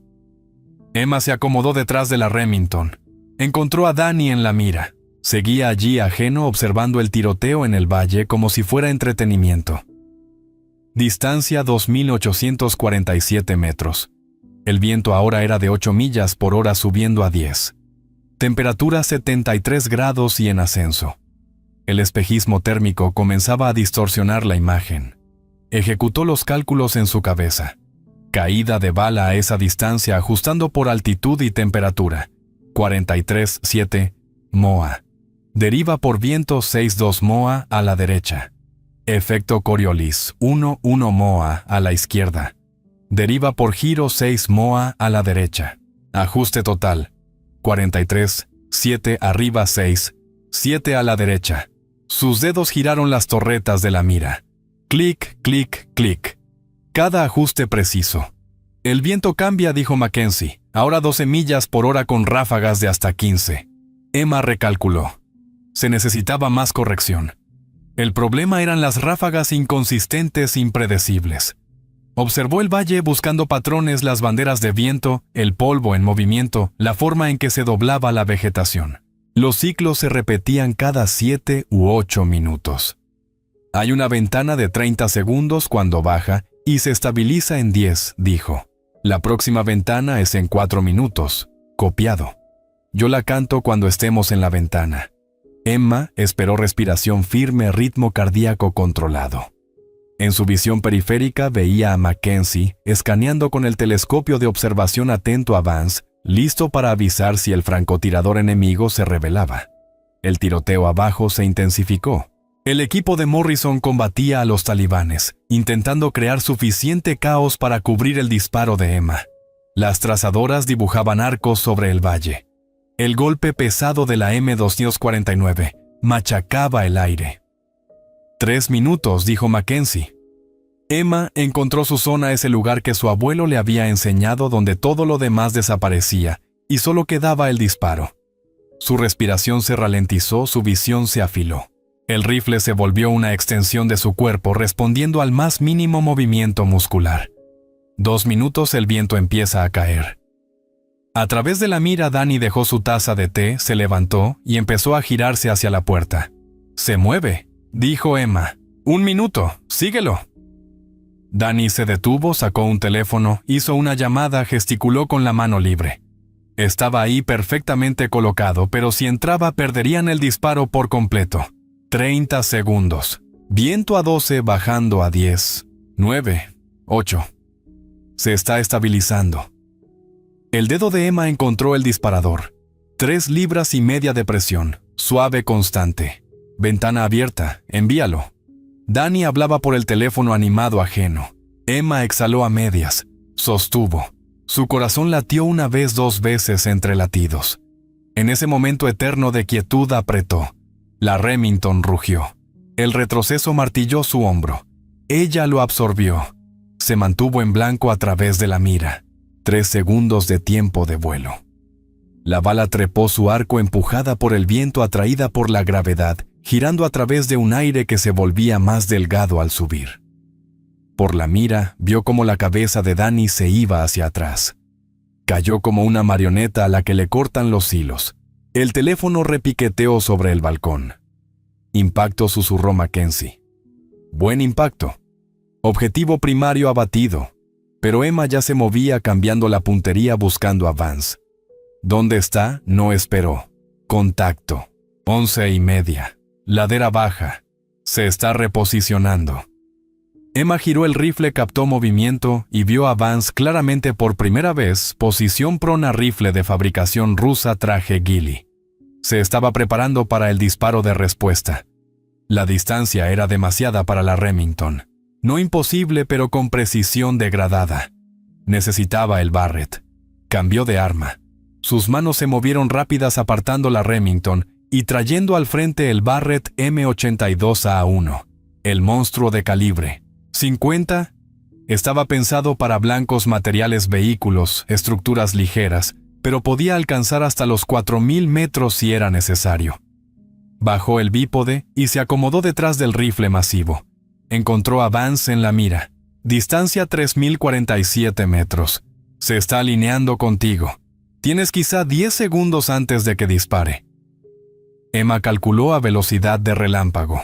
Emma se acomodó detrás de la Remington. Encontró a Danny en la mira. Seguía allí ajeno observando el tiroteo en el valle como si fuera entretenimiento. Distancia 2.847 metros. El viento ahora era de 8 millas por hora subiendo a 10. Temperatura 73 grados y en ascenso. El espejismo térmico comenzaba a distorsionar la imagen. Ejecutó los cálculos en su cabeza. Caída de bala a esa distancia ajustando por altitud y temperatura. 43,7 MOA. Deriva por viento 6,2 MOA a la derecha. Efecto Coriolis 1,1 MOA a la izquierda. Deriva por giro 6 MOA a la derecha. Ajuste total. 43,7 arriba 6, 7 a la derecha. Sus dedos giraron las torretas de la mira. Clic, clic, clic. Cada ajuste preciso. El viento cambia, dijo Mackenzie. Ahora 12 millas por hora con ráfagas de hasta 15. Emma recalculó. Se necesitaba más corrección. El problema eran las ráfagas inconsistentes, impredecibles. Observó el valle buscando patrones, las banderas de viento, el polvo en movimiento, la forma en que se doblaba la vegetación. Los ciclos se repetían cada 7 u 8 minutos. Hay una ventana de 30 segundos cuando baja y se estabiliza en 10, dijo. La próxima ventana es en 4 minutos. Copiado. Yo la canto cuando estemos en la ventana. Emma esperó respiración firme, ritmo cardíaco controlado. En su visión periférica veía a Mackenzie escaneando con el telescopio de observación atento a Vance, listo para avisar si el francotirador enemigo se revelaba. El tiroteo abajo se intensificó. El equipo de Morrison combatía a los talibanes, intentando crear suficiente caos para cubrir el disparo de Emma. Las trazadoras dibujaban arcos sobre el valle. El golpe pesado de la M249 machacaba el aire. 3 minutos, dijo Mackenzie. Emma encontró su zona, ese lugar que su abuelo le había enseñado, donde todo lo demás desaparecía y solo quedaba el disparo. Su respiración se ralentizó, su visión se afiló. El rifle se volvió una extensión de su cuerpo, respondiendo al más mínimo movimiento muscular. 2 minutos, el viento empieza a caer. A través de la mira, Danny dejó su taza de té, se levantó y empezó a girarse hacia la puerta. «Se mueve», dijo Emma. «1 minuto, síguelo». Danny se detuvo, sacó un teléfono, hizo una llamada, gesticuló con la mano libre. Estaba ahí perfectamente colocado, pero si entraba perderían el disparo por completo. 30 segundos. Viento a 12, bajando a 10. 9. 8. Se está estabilizando. El dedo de Emma encontró el disparador. 3 libras y media de presión. Suave, constante. Ventana abierta. Envíalo. Danny hablaba por el teléfono animado ajeno. Emma exhaló a medias. Sostuvo. Su corazón latió una vez, 2 veces entre latidos. En ese momento eterno de quietud apretó. La Remington rugió. El retroceso martilló su hombro. Ella lo absorbió. Se mantuvo en blanco a través de la mira. 3 segundos de tiempo de vuelo. La bala trepó su arco empujada por el viento, atraída por la gravedad, girando a través de un aire que se volvía más delgado al subir. Por la mira, vio cómo la cabeza de Danny se iba hacia atrás. Cayó como una marioneta a la que le cortan los hilos. El teléfono repiqueteó sobre el balcón. «Impacto», susurró Mackenzie. «Buen impacto. Objetivo primario abatido». Pero Emma ya se movía, cambiando la puntería, buscando a Vance. «¿Dónde está?», no esperó. «Contacto. 11:30. Ladera baja. Se está reposicionando». Emma giró el rifle, captó movimiento y vio a Vance claramente por primera vez, posición prona, rifle de fabricación rusa, traje ghillie. Se estaba preparando para el disparo de respuesta. La distancia era demasiada para la Remington. No imposible, pero con precisión degradada. Necesitaba el Barrett. Cambió de arma. Sus manos se movieron rápidas, apartando la Remington y trayendo al frente el Barrett M82A1, el monstruo de calibre 50. Estaba pensado para blancos materiales, vehículos, estructuras ligeras, pero podía alcanzar hasta los 4000 metros si era necesario. Bajó el bípode y se acomodó detrás del rifle masivo. Encontró a Vance en la mira. Distancia 3047 metros. Se está alineando contigo. Tienes quizá 10 segundos antes de que dispare. Emma calculó a velocidad de relámpago.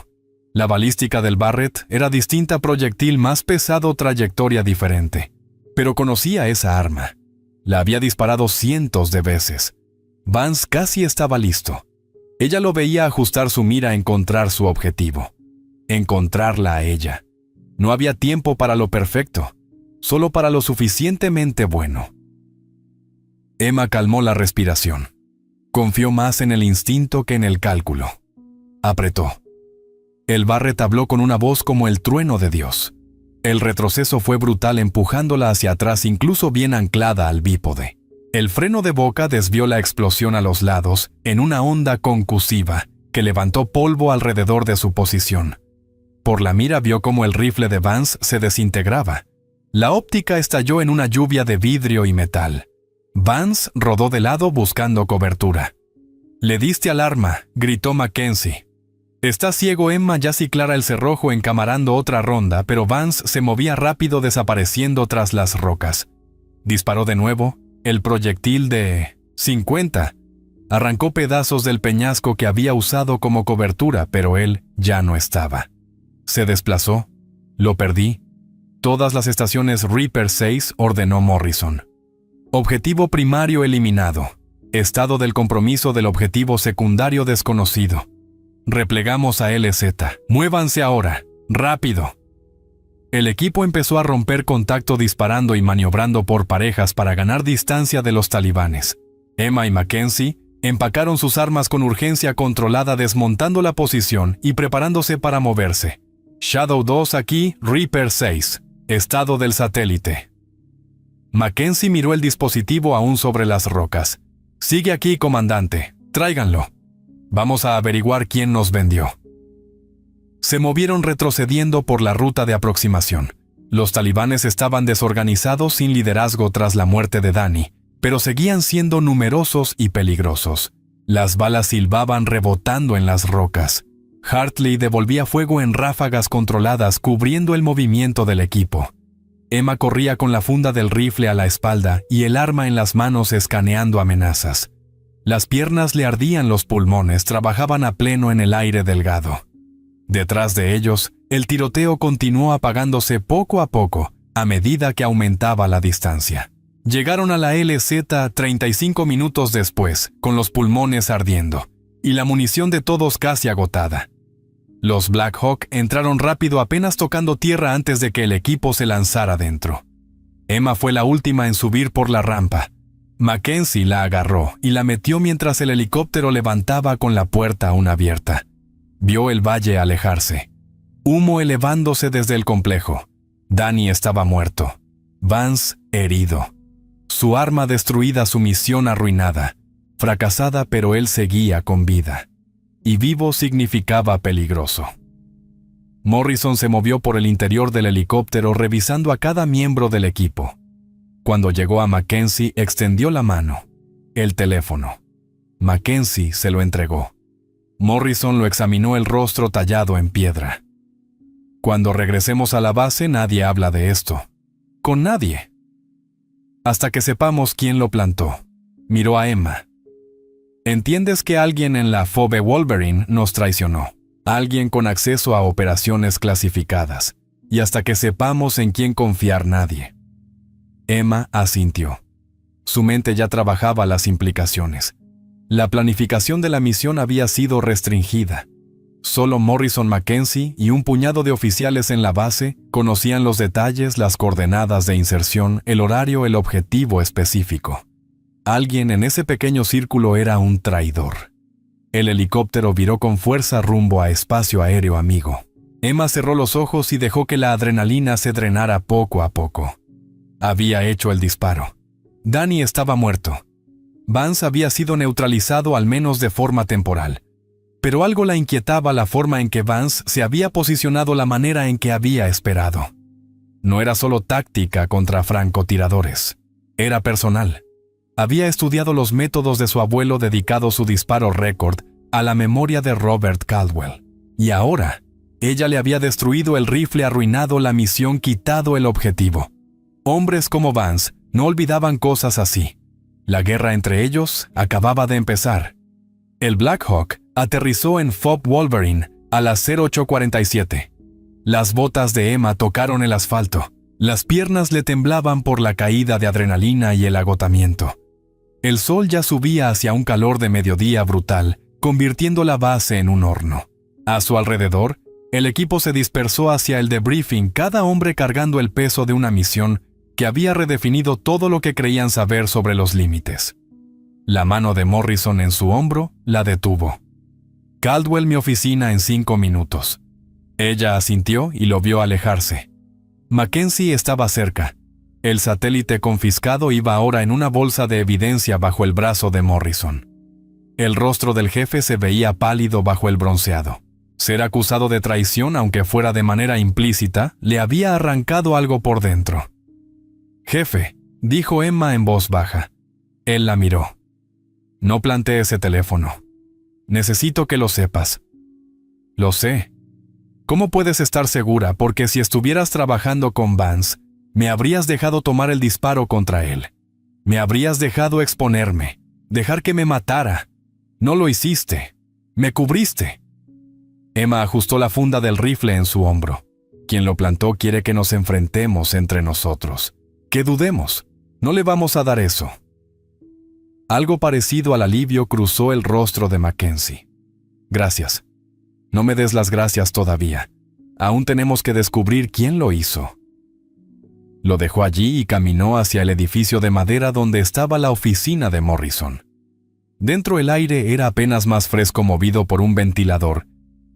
La balística del Barrett era distinta, proyectil más pesado, trayectoria diferente. Pero conocía esa arma. La había disparado cientos de veces. Vance casi estaba listo. Ella lo veía ajustar su mira a encontrar su objetivo. Encontrarla a ella. No había tiempo para lo perfecto, solo para lo suficientemente bueno. Emma calmó la respiración. Confió más en el instinto que en el cálculo. Apretó. El Barrett habló con una voz como el trueno de Dios. El retroceso fue brutal, empujándola hacia atrás, incluso bien anclada al bípode. El freno de boca desvió la explosión a los lados en una onda concusiva que levantó polvo alrededor de su posición. Por la mira vio cómo el rifle de Vance se desintegraba. La óptica estalló en una lluvia de vidrio y metal. Vance rodó de lado buscando cobertura. «Le diste al arma», gritó Mackenzie. «Está ciego». Emma ya ciclara el cerrojo, encamarando otra ronda, pero Vance se movía rápido, desapareciendo tras las rocas. Disparó de nuevo. El proyectil de 50 arrancó pedazos del peñasco que había usado como cobertura, pero él ya no estaba. Se desplazó. «Lo perdí». «Todas las estaciones Reaper 6», ordenó Morrison. Objetivo primario eliminado. Estado del compromiso del objetivo secundario desconocido. Replegamos a LZ. Muévanse ahora. Rápido. El equipo empezó a romper contacto, disparando y maniobrando por parejas para ganar distancia de los talibanes. Emma y Mackenzie Empacaron sus armas con urgencia controlada, desmontando la posición y preparándose para moverse. Shadow 2 aquí, Reaper 6. Estado del satélite. Mackenzie miró el dispositivo aún sobre las rocas. Sigue aquí, comandante. Tráiganlo. Vamos a averiguar quién nos vendió. Se movieron retrocediendo por la ruta de aproximación. Los talibanes estaban desorganizados, sin liderazgo tras la muerte de Danny, pero seguían siendo numerosos y peligrosos. Las balas silbaban rebotando en las rocas. Hartley devolvía fuego en ráfagas controladas, cubriendo el movimiento del equipo. Emma corría con la funda del rifle a la espalda y el arma en las manos, escaneando amenazas. Las piernas le ardían, los pulmones trabajaban a pleno en el aire delgado. Detrás de ellos, el tiroteo continuó apagándose poco a poco, a medida que aumentaba la distancia. Llegaron a la LZ 35 minutos después, con los pulmones ardiendo, y la munición de todos casi agotada. Los Black Hawk entraron rápido, apenas tocando tierra antes de que el equipo se lanzara dentro. Emma fue la última en subir por la rampa. Mackenzie la agarró y la metió mientras el helicóptero levantaba con la puerta aún abierta. Vio el valle alejarse. Humo elevándose desde el complejo. Danny estaba muerto. Vance herido. Su arma destruida, su misión arruinada. Fracasada, pero él seguía con vida. Y vivo significaba peligroso. Morrison se movió por el interior del helicóptero, revisando a cada miembro del equipo. Cuando llegó a Mackenzie, extendió la mano. El teléfono. Mackenzie se lo entregó. Morrison lo examinó, el rostro tallado en piedra. Cuando regresemos a la base, nadie habla de esto. Con nadie. Hasta que sepamos quién lo plantó. Miró a Emma. ¿Entiendes que alguien en la Phoebe Wolverine nos traicionó? Alguien con acceso a operaciones clasificadas. Y hasta que sepamos en quién confiar, nadie. Emma asintió. Su mente ya trabajaba las implicaciones. La planificación de la misión había sido restringida. Solo Morrison, Mackenzie y un puñado de oficiales en la base conocían los detalles, las coordenadas de inserción, el horario, el objetivo específico. Alguien en ese pequeño círculo era un traidor. El helicóptero viró con fuerza rumbo a espacio aéreo amigo. Emma cerró los ojos y dejó que la adrenalina se drenara poco a poco. Había hecho el disparo. Danny estaba muerto. Vance había sido neutralizado, al menos de forma temporal. Pero algo la inquietaba: la forma en que Vance se había posicionado, la manera en que había esperado. No era solo táctica contra francotiradores. Era personal. Había estudiado los métodos de su abuelo, dedicado su disparo récord a la memoria de Robert Caldwell. Y ahora, ella le había destruido el rifle, arruinado la misión, quitado el objetivo. Hombres como Vance no olvidaban cosas así. La guerra entre ellos acababa de empezar. El Black Hawk aterrizó en Phoebe Wolverine a las 08:47. Las botas de Emma tocaron el asfalto. Las piernas le temblaban por la caída de adrenalina y el agotamiento. El sol ya subía hacia un calor de mediodía brutal, convirtiendo la base en un horno. A su alrededor, el equipo se dispersó hacia el debriefing, cada hombre cargando el peso de una misión que había redefinido todo lo que creían saber sobre los límites. La mano de Morrison en su hombro la detuvo. Caldwell, mi oficina en 5 minutos. Ella asintió y lo vio alejarse. Mackenzie estaba cerca. El satélite confiscado iba ahora en una bolsa de evidencia bajo el brazo de Morrison. El rostro del jefe se veía pálido bajo el bronceado. Ser acusado de traición, aunque fuera de manera implícita, le había arrancado algo por dentro. «Jefe», dijo Emma en voz baja. Él la miró. «No planté ese teléfono. Necesito que lo sepas». «Lo sé. ¿Cómo puedes estar segura? Porque si estuvieras trabajando con Vance, me habrías dejado tomar el disparo contra él. Me habrías dejado exponerme, dejar que me matara. No lo hiciste. Me cubriste». Emma ajustó la funda del rifle en su hombro. Quien lo plantó quiere que nos enfrentemos entre nosotros. Que dudemos. No le vamos a dar eso. Algo parecido al alivio cruzó el rostro de Mackenzie. «Gracias. No me des las gracias todavía. Aún tenemos que descubrir quién lo hizo». Lo dejó allí y caminó hacia el edificio de madera donde estaba la oficina de Morrison. Dentro el aire era apenas más fresco, movido por un ventilador,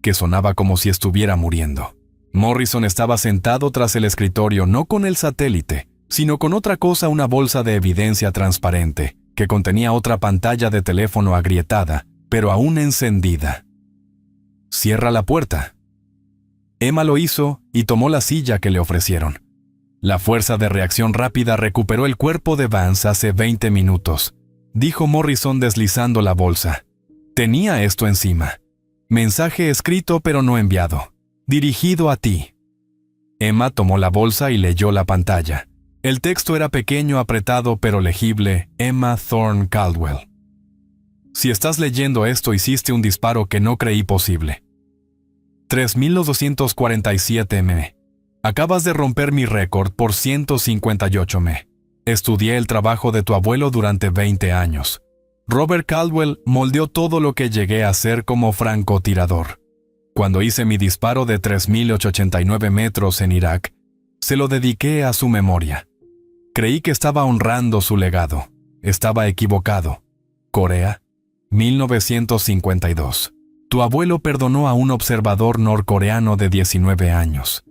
que sonaba como si estuviera muriendo. Morrison estaba sentado tras el escritorio, no con el satélite, sino con otra cosa, una bolsa de evidencia transparente, que contenía otra pantalla de teléfono agrietada, pero aún encendida. «Cierra la puerta». Emma lo hizo y tomó la silla que le ofrecieron. La fuerza de reacción rápida recuperó el cuerpo de Vance hace 20 minutos, dijo Morrison deslizando la bolsa. Tenía esto encima. Mensaje escrito pero no enviado. Dirigido a ti. Emma tomó la bolsa y leyó la pantalla. El texto era pequeño, apretado pero legible. Emma Thorne Caldwell. Si estás leyendo esto, hiciste un disparo que no creí posible. 3.247 m. Acabas de romper mi récord por 158 m. Estudié el trabajo de tu abuelo durante 20 años. Robert Caldwell moldeó todo lo que llegué a ser como francotirador. Cuando hice mi disparo de 3.089 metros en Irak, se lo dediqué a su memoria. Creí que estaba honrando su legado. Estaba equivocado. Corea, 1952. Tu abuelo perdonó a un observador norcoreano de 19 años.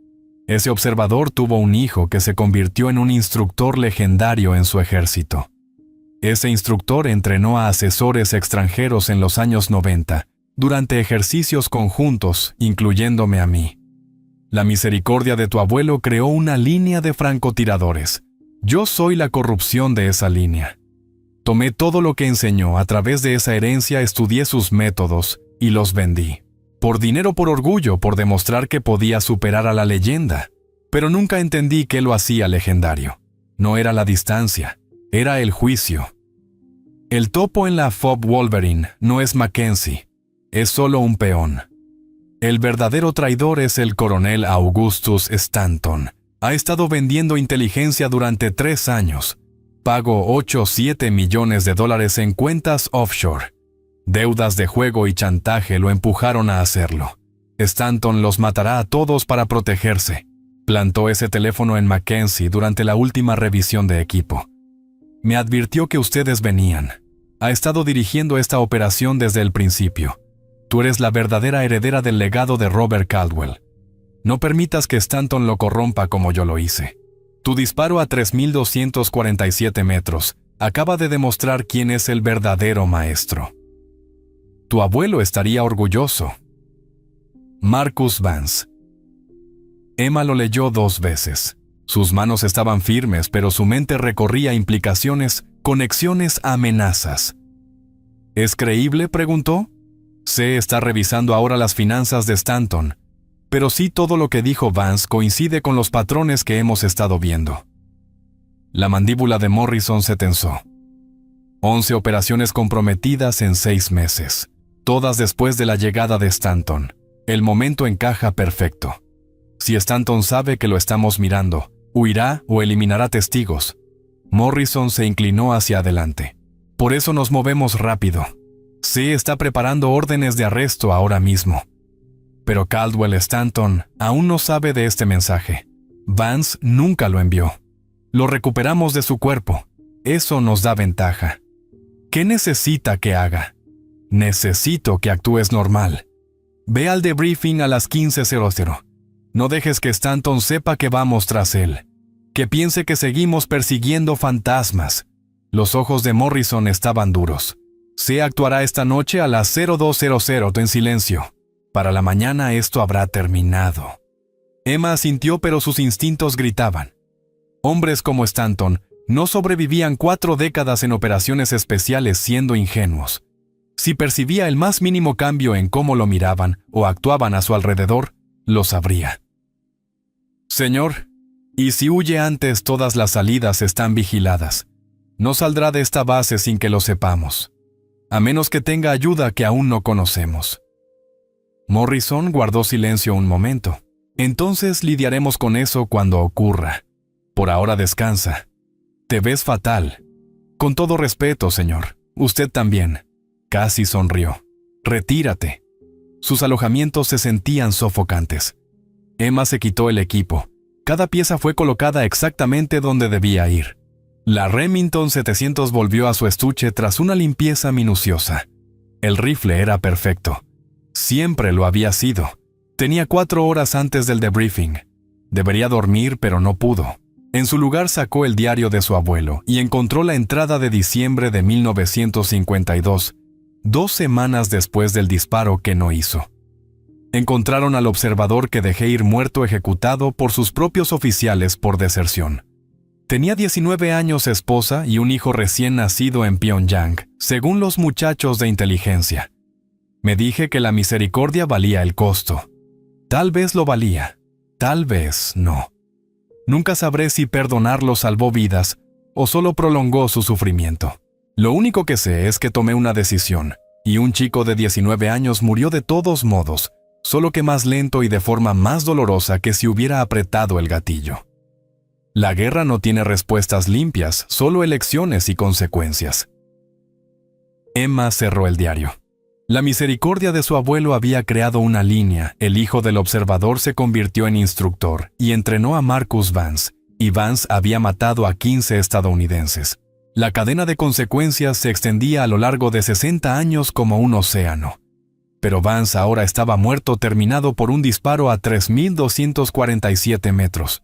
Ese observador tuvo un hijo que se convirtió en un instructor legendario en su ejército. Ese instructor entrenó a asesores extranjeros en los años 90, durante ejercicios conjuntos, incluyéndome a mí. La misericordia de tu abuelo creó una línea de francotiradores. Yo soy la corrupción de esa línea. Tomé todo lo que enseñó, a través de esa herencia estudié sus métodos y los vendí. Por dinero, por orgullo, por demostrar que podía superar a la leyenda. Pero nunca entendí qué lo hacía legendario. No era la distancia, era el juicio. El topo en la FOB Wolverine no es Mackenzie, es solo un peón. El verdadero traidor es el coronel Augustus Stanton. Ha estado vendiendo inteligencia durante 3 años. Pagó 8 o 7 millones de dólares en cuentas offshore. Deudas de juego y chantaje lo empujaron a hacerlo. Stanton los matará a todos para protegerse. Plantó ese teléfono en Mackenzie durante la última revisión de equipo. Me advirtió que ustedes venían. Ha estado dirigiendo esta operación desde el principio. Tú eres la verdadera heredera del legado de Robert Caldwell. No permitas que Stanton lo corrompa como yo lo hice. Tu disparo a 3.247 metros acaba de demostrar quién es el verdadero maestro. Tu abuelo estaría orgulloso. Marcus Vance. Emma lo leyó 2 veces. Sus manos estaban firmes, pero su mente recorría implicaciones, conexiones, amenazas. ¿Es creíble?, preguntó. C está revisando ahora las finanzas de Stanton, pero sí, todo lo que dijo Vance coincide con los patrones que hemos estado viendo. La mandíbula de Morrison se tensó. 11 operaciones comprometidas en 6 meses. Todas después de la llegada de Stanton. El momento encaja perfecto. Si Stanton sabe que lo estamos mirando, huirá o eliminará testigos. Morrison se inclinó hacia adelante. Por eso nos movemos rápido. C está preparando órdenes de arresto ahora mismo. Pero Caldwell Stanton aún no sabe de este mensaje. Vance nunca lo envió. Lo recuperamos de su cuerpo. Eso nos da ventaja. ¿Qué necesita que haga? Necesito que actúes normal. Ve al debriefing a las 15:00. No dejes que Stanton sepa que vamos tras él. Que piense que seguimos persiguiendo fantasmas. Los ojos de Morrison estaban duros. Se actuará esta noche a las 02:00 en silencio. Para la mañana esto habrá terminado. Emma asintió, pero sus instintos gritaban. Hombres como Stanton no sobrevivían 4 décadas en operaciones especiales siendo ingenuos. Si percibía el más mínimo cambio en cómo lo miraban o actuaban a su alrededor, lo sabría. Señor, y si huye antes, todas las salidas están vigiladas. No saldrá de esta base sin que lo sepamos, a menos que tenga ayuda que aún no conocemos. Morrison guardó silencio un momento. Entonces lidiaremos con eso cuando ocurra. Por ahora descansa. Te ves fatal. Con todo respeto, señor. Usted también. Casi sonrió. Retírate. Sus alojamientos se sentían sofocantes. Emma se quitó el equipo. Cada pieza fue colocada exactamente donde debía ir. La Remington 700 volvió a su estuche tras una limpieza minuciosa. El rifle era perfecto. Siempre lo había sido. Tenía 4 horas antes del debriefing. Debería dormir, pero no pudo. En su lugar sacó el diario de su abuelo y encontró la entrada de diciembre de 1952, 2 semanas después del disparo que no hizo. Encontraron al observador que dejé ir muerto ejecutado por sus propios oficiales por deserción. Tenía 19 años, esposa y un hijo recién nacido en Pyongyang, según los muchachos de inteligencia. Me dije que la misericordia valía el costo. Tal vez lo valía, tal vez no. Nunca sabré si perdonarlo salvó vidas o solo prolongó su sufrimiento. Lo único que sé es que tomé una decisión, y un chico de 19 años murió de todos modos, solo que más lento y de forma más dolorosa que si hubiera apretado el gatillo. La guerra no tiene respuestas limpias, solo elecciones y consecuencias. Emma cerró el diario. La misericordia de su abuelo había creado una línea, el hijo del observador se convirtió en instructor y entrenó a Marcus Vance, y Vance había matado a 15 estadounidenses. La cadena de consecuencias se extendía a lo largo de 60 años como un océano. Pero Vance ahora estaba muerto, terminado por un disparo a 3.247 metros.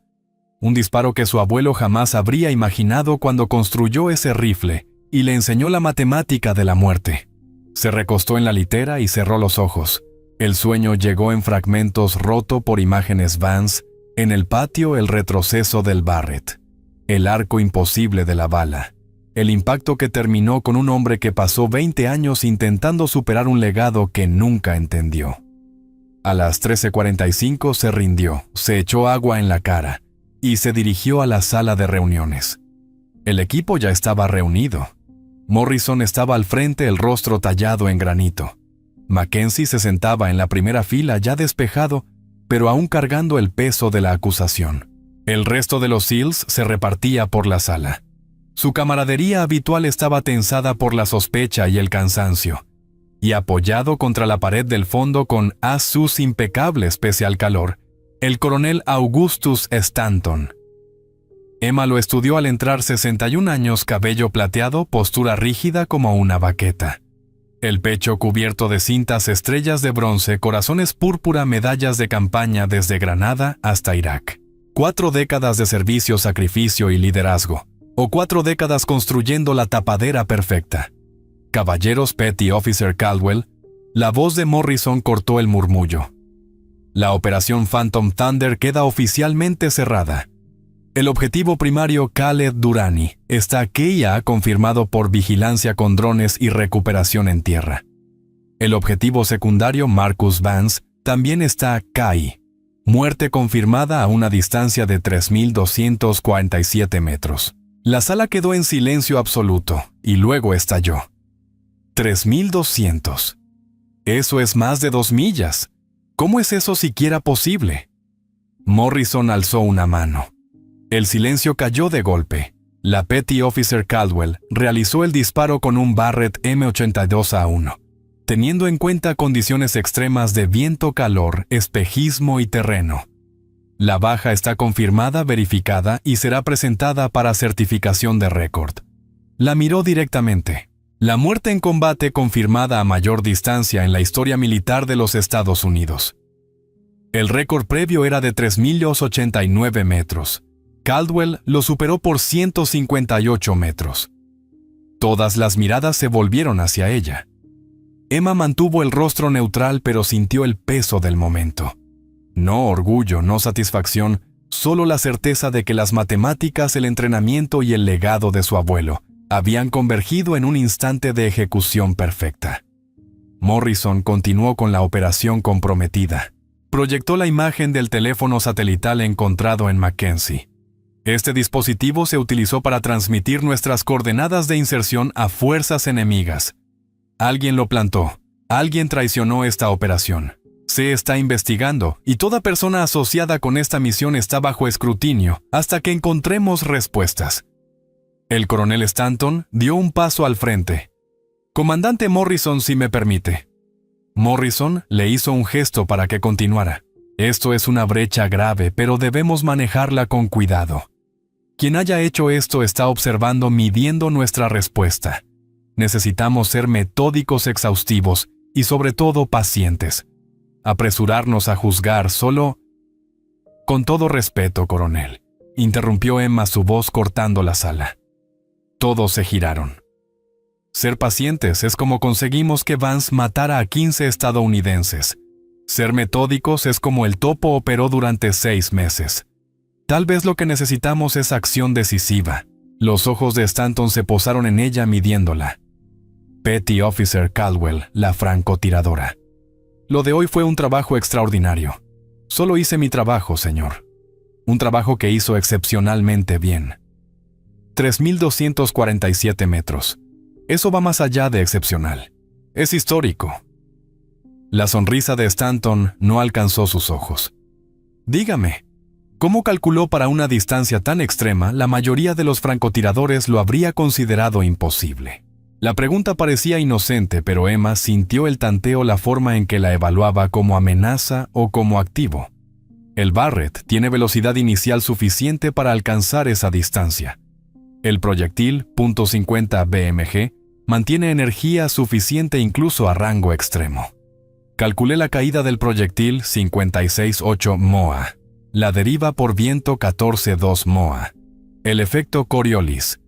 Un disparo que su abuelo jamás habría imaginado cuando construyó ese rifle y le enseñó la matemática de la muerte. Se recostó en la litera y cerró los ojos. El sueño llegó en fragmentos, roto por imágenes Vance, en el patio el retroceso del Barrett, el arco imposible de la bala, el impacto que terminó con un hombre que pasó 20 años intentando superar un legado que nunca entendió. A las 13:45 se rindió, se echó agua en la cara y se dirigió a la sala de reuniones. El equipo ya estaba reunido. Morrison estaba al frente, el rostro tallado en granito. Mackenzie se sentaba en la primera fila ya despejado, pero aún cargando el peso de la acusación. El resto de los SEALs se repartía por la sala. Su camaradería habitual estaba tensada por la sospecha y el cansancio, y apoyado contra la pared del fondo con sus impecables pese al calor, el coronel Augustus Stanton. Emma lo estudió al entrar, 61 años, cabello plateado, postura rígida como una baqueta. El pecho cubierto de cintas, estrellas de bronce, corazones púrpura, medallas de campaña desde Granada hasta Irak. 4 décadas de servicio, sacrificio y liderazgo. O 4 décadas construyendo la tapadera perfecta. Caballeros, Petty Officer Caldwell. La voz de Morrison cortó el murmullo. La operación Phantom Thunder queda oficialmente cerrada. El objetivo primario, Khaled Durrani, está ya confirmado por vigilancia con drones y recuperación en tierra. El objetivo secundario, Marcus Vance, también está muerte confirmada a una distancia de 3.247 metros. La sala quedó en silencio absoluto y luego estalló. 3.200. Eso es más de 2 millas. ¿Cómo es eso siquiera posible? Morrison alzó una mano. El silencio cayó de golpe. La Petty Officer Caldwell realizó el disparo con un Barrett M82A1, teniendo en cuenta condiciones extremas de viento, calor, espejismo y terreno. La baja está confirmada, verificada y será presentada para certificación de récord. La miró directamente. La muerte en combate confirmada a mayor distancia en la historia militar de los Estados Unidos. El récord previo era de 3.089 metros. Caldwell lo superó por 158 metros. Todas las miradas se volvieron hacia ella. Emma mantuvo el rostro neutral, pero sintió el peso del momento. No orgullo, no satisfacción, solo la certeza de que las matemáticas, el entrenamiento y el legado de su abuelo habían convergido en un instante de ejecución perfecta. Morrison continuó con la operación comprometida. Proyectó la imagen del teléfono satelital encontrado en Mackenzie. Este dispositivo se utilizó para transmitir nuestras coordenadas de inserción a fuerzas enemigas. Alguien lo plantó. Alguien traicionó esta operación. Se está investigando y toda persona asociada con esta misión está bajo escrutinio hasta que encontremos respuestas. El coronel Stanton dio un paso al frente. Comandante Morrison, si me permite. Morrison le hizo un gesto para que continuara. Esto es una brecha grave, pero debemos manejarla con cuidado. Quien haya hecho esto está observando midiendo nuestra respuesta. Necesitamos ser metódicos, exhaustivos y sobre todo pacientes. Apresurarnos a juzgar solo... Con todo respeto, coronel, interrumpió Emma, su voz cortando la sala. Todos se giraron. Ser pacientes es como conseguimos que Vance matara a 15 estadounidenses. Ser metódicos es como el topo operó durante 6 meses. Tal vez lo que necesitamos es acción decisiva. Los ojos de Stanton se posaron en ella midiéndola. Petty Officer Caldwell, la francotiradora. Lo de hoy fue un trabajo extraordinario. Solo hice mi trabajo, señor. Un trabajo que hizo excepcionalmente bien. 3.247 metros. Eso va más allá de excepcional. Es histórico. La sonrisa de Stanton no alcanzó sus ojos. Dígame, ¿cómo calculó para una distancia tan extrema? La mayoría de los francotiradores lo habría considerado imposible. La pregunta parecía inocente, pero Emma sintió el tanteo, la forma en que la evaluaba, como amenaza o como activo. El Barrett tiene velocidad inicial suficiente para alcanzar esa distancia. El proyectil .50 BMG mantiene energía suficiente incluso a rango extremo. Calculé la caída del proyectil 56.8 MOA, la deriva por viento 14.2 MOA, el efecto Coriolis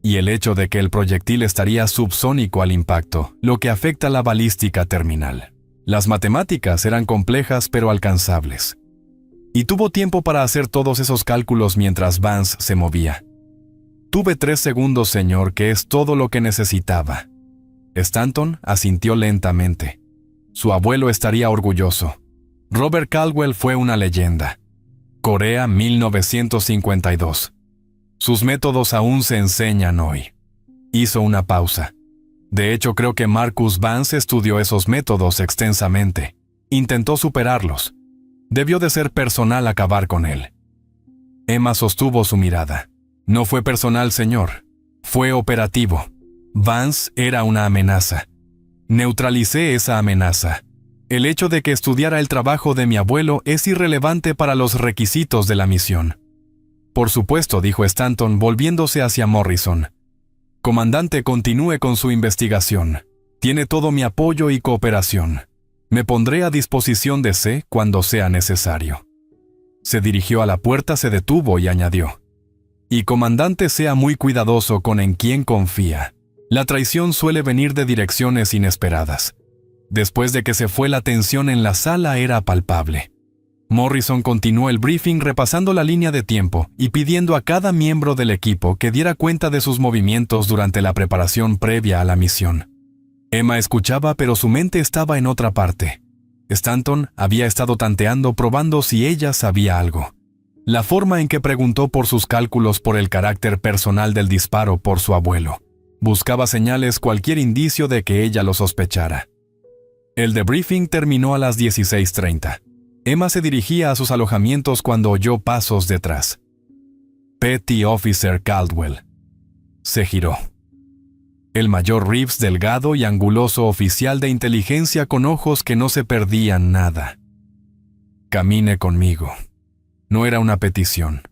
y el hecho de que el proyectil estaría subsónico al impacto, lo que afecta la balística terminal. Las matemáticas eran complejas pero alcanzables. Y tuvo tiempo para hacer todos esos cálculos mientras Vance se movía. Tuve 3 segundos, señor, que es todo lo que necesitaba. Stanton asintió lentamente. Su abuelo estaría orgulloso. Robert Caldwell fue una leyenda. Corea, 1952. Sus métodos aún se enseñan hoy. Hizo una pausa. De hecho, creo que Marcus Vance estudió esos métodos extensamente. Intentó superarlos. Debió de ser personal acabar con él. Emma sostuvo su mirada. No fue personal, señor. Fue operativo. Vance era una amenaza. Neutralicé esa amenaza. El hecho de que estudiara el trabajo de mi abuelo es irrelevante para los requisitos de la misión. Por supuesto, dijo Stanton, volviéndose hacia Morrison. Comandante, continúe con su investigación. Tiene todo mi apoyo y cooperación. Me pondré a disposición de C cuando sea necesario. Se dirigió a la puerta, se detuvo y añadió. Y comandante, sea muy cuidadoso con en quién confía. La traición suele venir de direcciones inesperadas. Después de que se fue, la tensión en la sala era palpable. Morrison continuó el briefing repasando la línea de tiempo y pidiendo a cada miembro del equipo que diera cuenta de sus movimientos durante la preparación previa a la misión. Emma escuchaba, pero su mente estaba en otra parte. Stanton había estado tanteando, probando si ella sabía algo. La forma en que preguntó por sus cálculos, por el carácter personal del disparo, por su abuelo. Buscaba señales, cualquier indicio de que ella lo sospechara. El debriefing terminó a las 16:30. Emma se dirigía a sus alojamientos cuando oyó pasos detrás. Petty Officer Caldwell. Se giró. El mayor Reeves, delgado y anguloso oficial de inteligencia con ojos que no se perdían nada. Camine conmigo. No era una petición.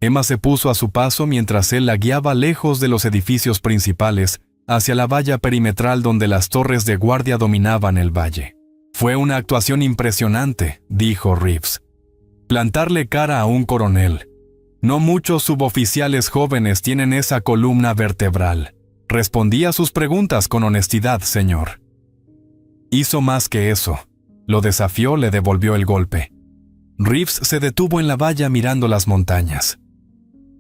Emma se puso a su paso mientras él la guiaba lejos de los edificios principales, hacia la valla perimetral donde las torres de guardia dominaban el valle. Fue una actuación impresionante, dijo Reeves. Plantarle cara a un coronel. No muchos suboficiales jóvenes tienen esa columna vertebral. Respondí a sus preguntas con honestidad, señor. Hizo más que eso. Lo desafió, le devolvió el golpe. Reeves se detuvo en la valla mirando las montañas.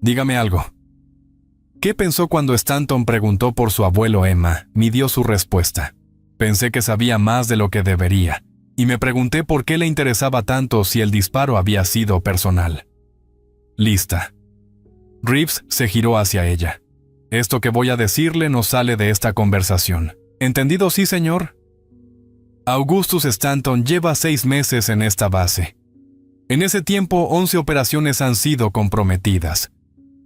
Dígame algo. ¿Qué pensó cuando Stanton preguntó por su abuelo? Emma midió su respuesta. Pensé que sabía más de lo que debería, y me pregunté por qué le interesaba tanto si el disparo había sido personal. Lista. Reeves se giró hacia ella. Esto que voy a decirle no sale de esta conversación. ¿Entendido? Sí, señor. Augustus Stanton lleva 6 meses en esta base. En ese tiempo, 11 operaciones han sido comprometidas.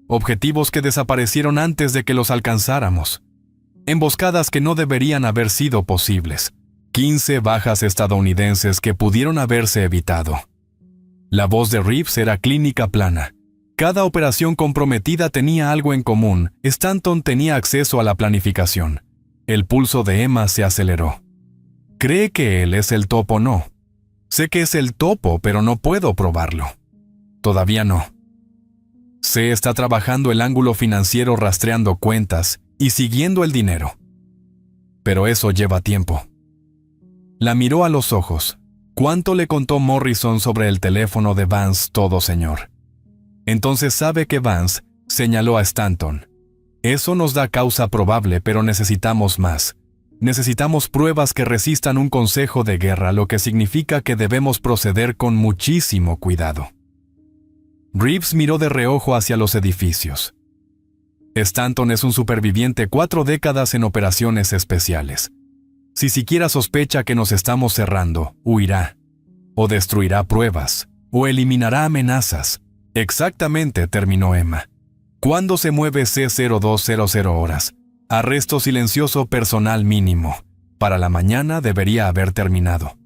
Objetivos que desaparecieron antes de que los alcanzáramos. Emboscadas que no deberían haber sido posibles. 15 bajas estadounidenses que pudieron haberse evitado. La voz de Reeves era clínica plana. Cada operación comprometida tenía algo en común. Stanton tenía acceso a la planificación. El pulso de Emma se aceleró. ¿Cree que él es el topo? No. Sé que es el topo, pero no puedo probarlo. Todavía no. C está trabajando el ángulo financiero rastreando cuentas y siguiendo el dinero. Pero eso lleva tiempo. La miró a los ojos. ¿Cuánto le contó Morrison sobre el teléfono de Vance todo, señor? Entonces sabe que Vance señaló a Stanton. Eso nos da causa probable, pero necesitamos más. Necesitamos pruebas que resistan un consejo de guerra, lo que significa que debemos proceder con muchísimo cuidado. Reeves miró de reojo hacia los edificios. Stanton es un superviviente 4 décadas en operaciones especiales. Si siquiera sospecha que nos estamos cerrando, huirá. O destruirá pruebas. O eliminará amenazas. Exactamente, terminó Emma. ¿Cuándo se mueve C0200 horas? Arresto silencioso personal mínimo. Para la mañana debería haber terminado.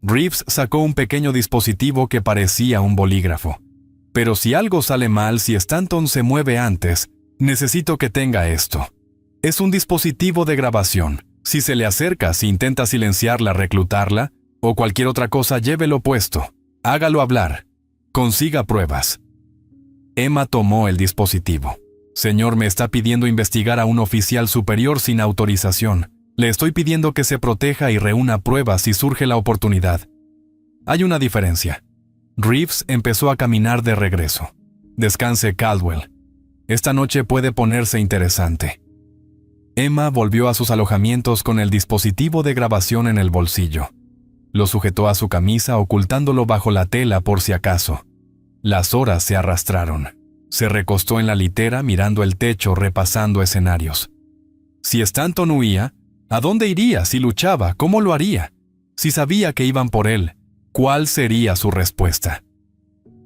Reeves sacó un pequeño dispositivo que parecía un bolígrafo. Pero si algo sale mal, si Stanton se mueve antes, necesito que tenga esto. Es un dispositivo de grabación. Si se le acerca, si intenta silenciarla, reclutarla, o cualquier otra cosa, llévelo puesto. Hágalo hablar. Consiga pruebas. Emma tomó el dispositivo. Señor, me está pidiendo investigar a un oficial superior sin autorización. Le estoy pidiendo que se proteja y reúna pruebas si surge la oportunidad. Hay una diferencia. Reeves empezó a caminar de regreso. Descanse, Caldwell. Esta noche puede ponerse interesante. Emma volvió a sus alojamientos con el dispositivo de grabación en el bolsillo. Lo sujetó a su camisa ocultándolo bajo la tela por si acaso. Las horas se arrastraron. Se recostó en la litera mirando el techo repasando escenarios. Si Stanton huía, ¿a dónde iría? Si luchaba, ¿cómo lo haría? Si sabía que iban por él, ¿cuál sería su respuesta?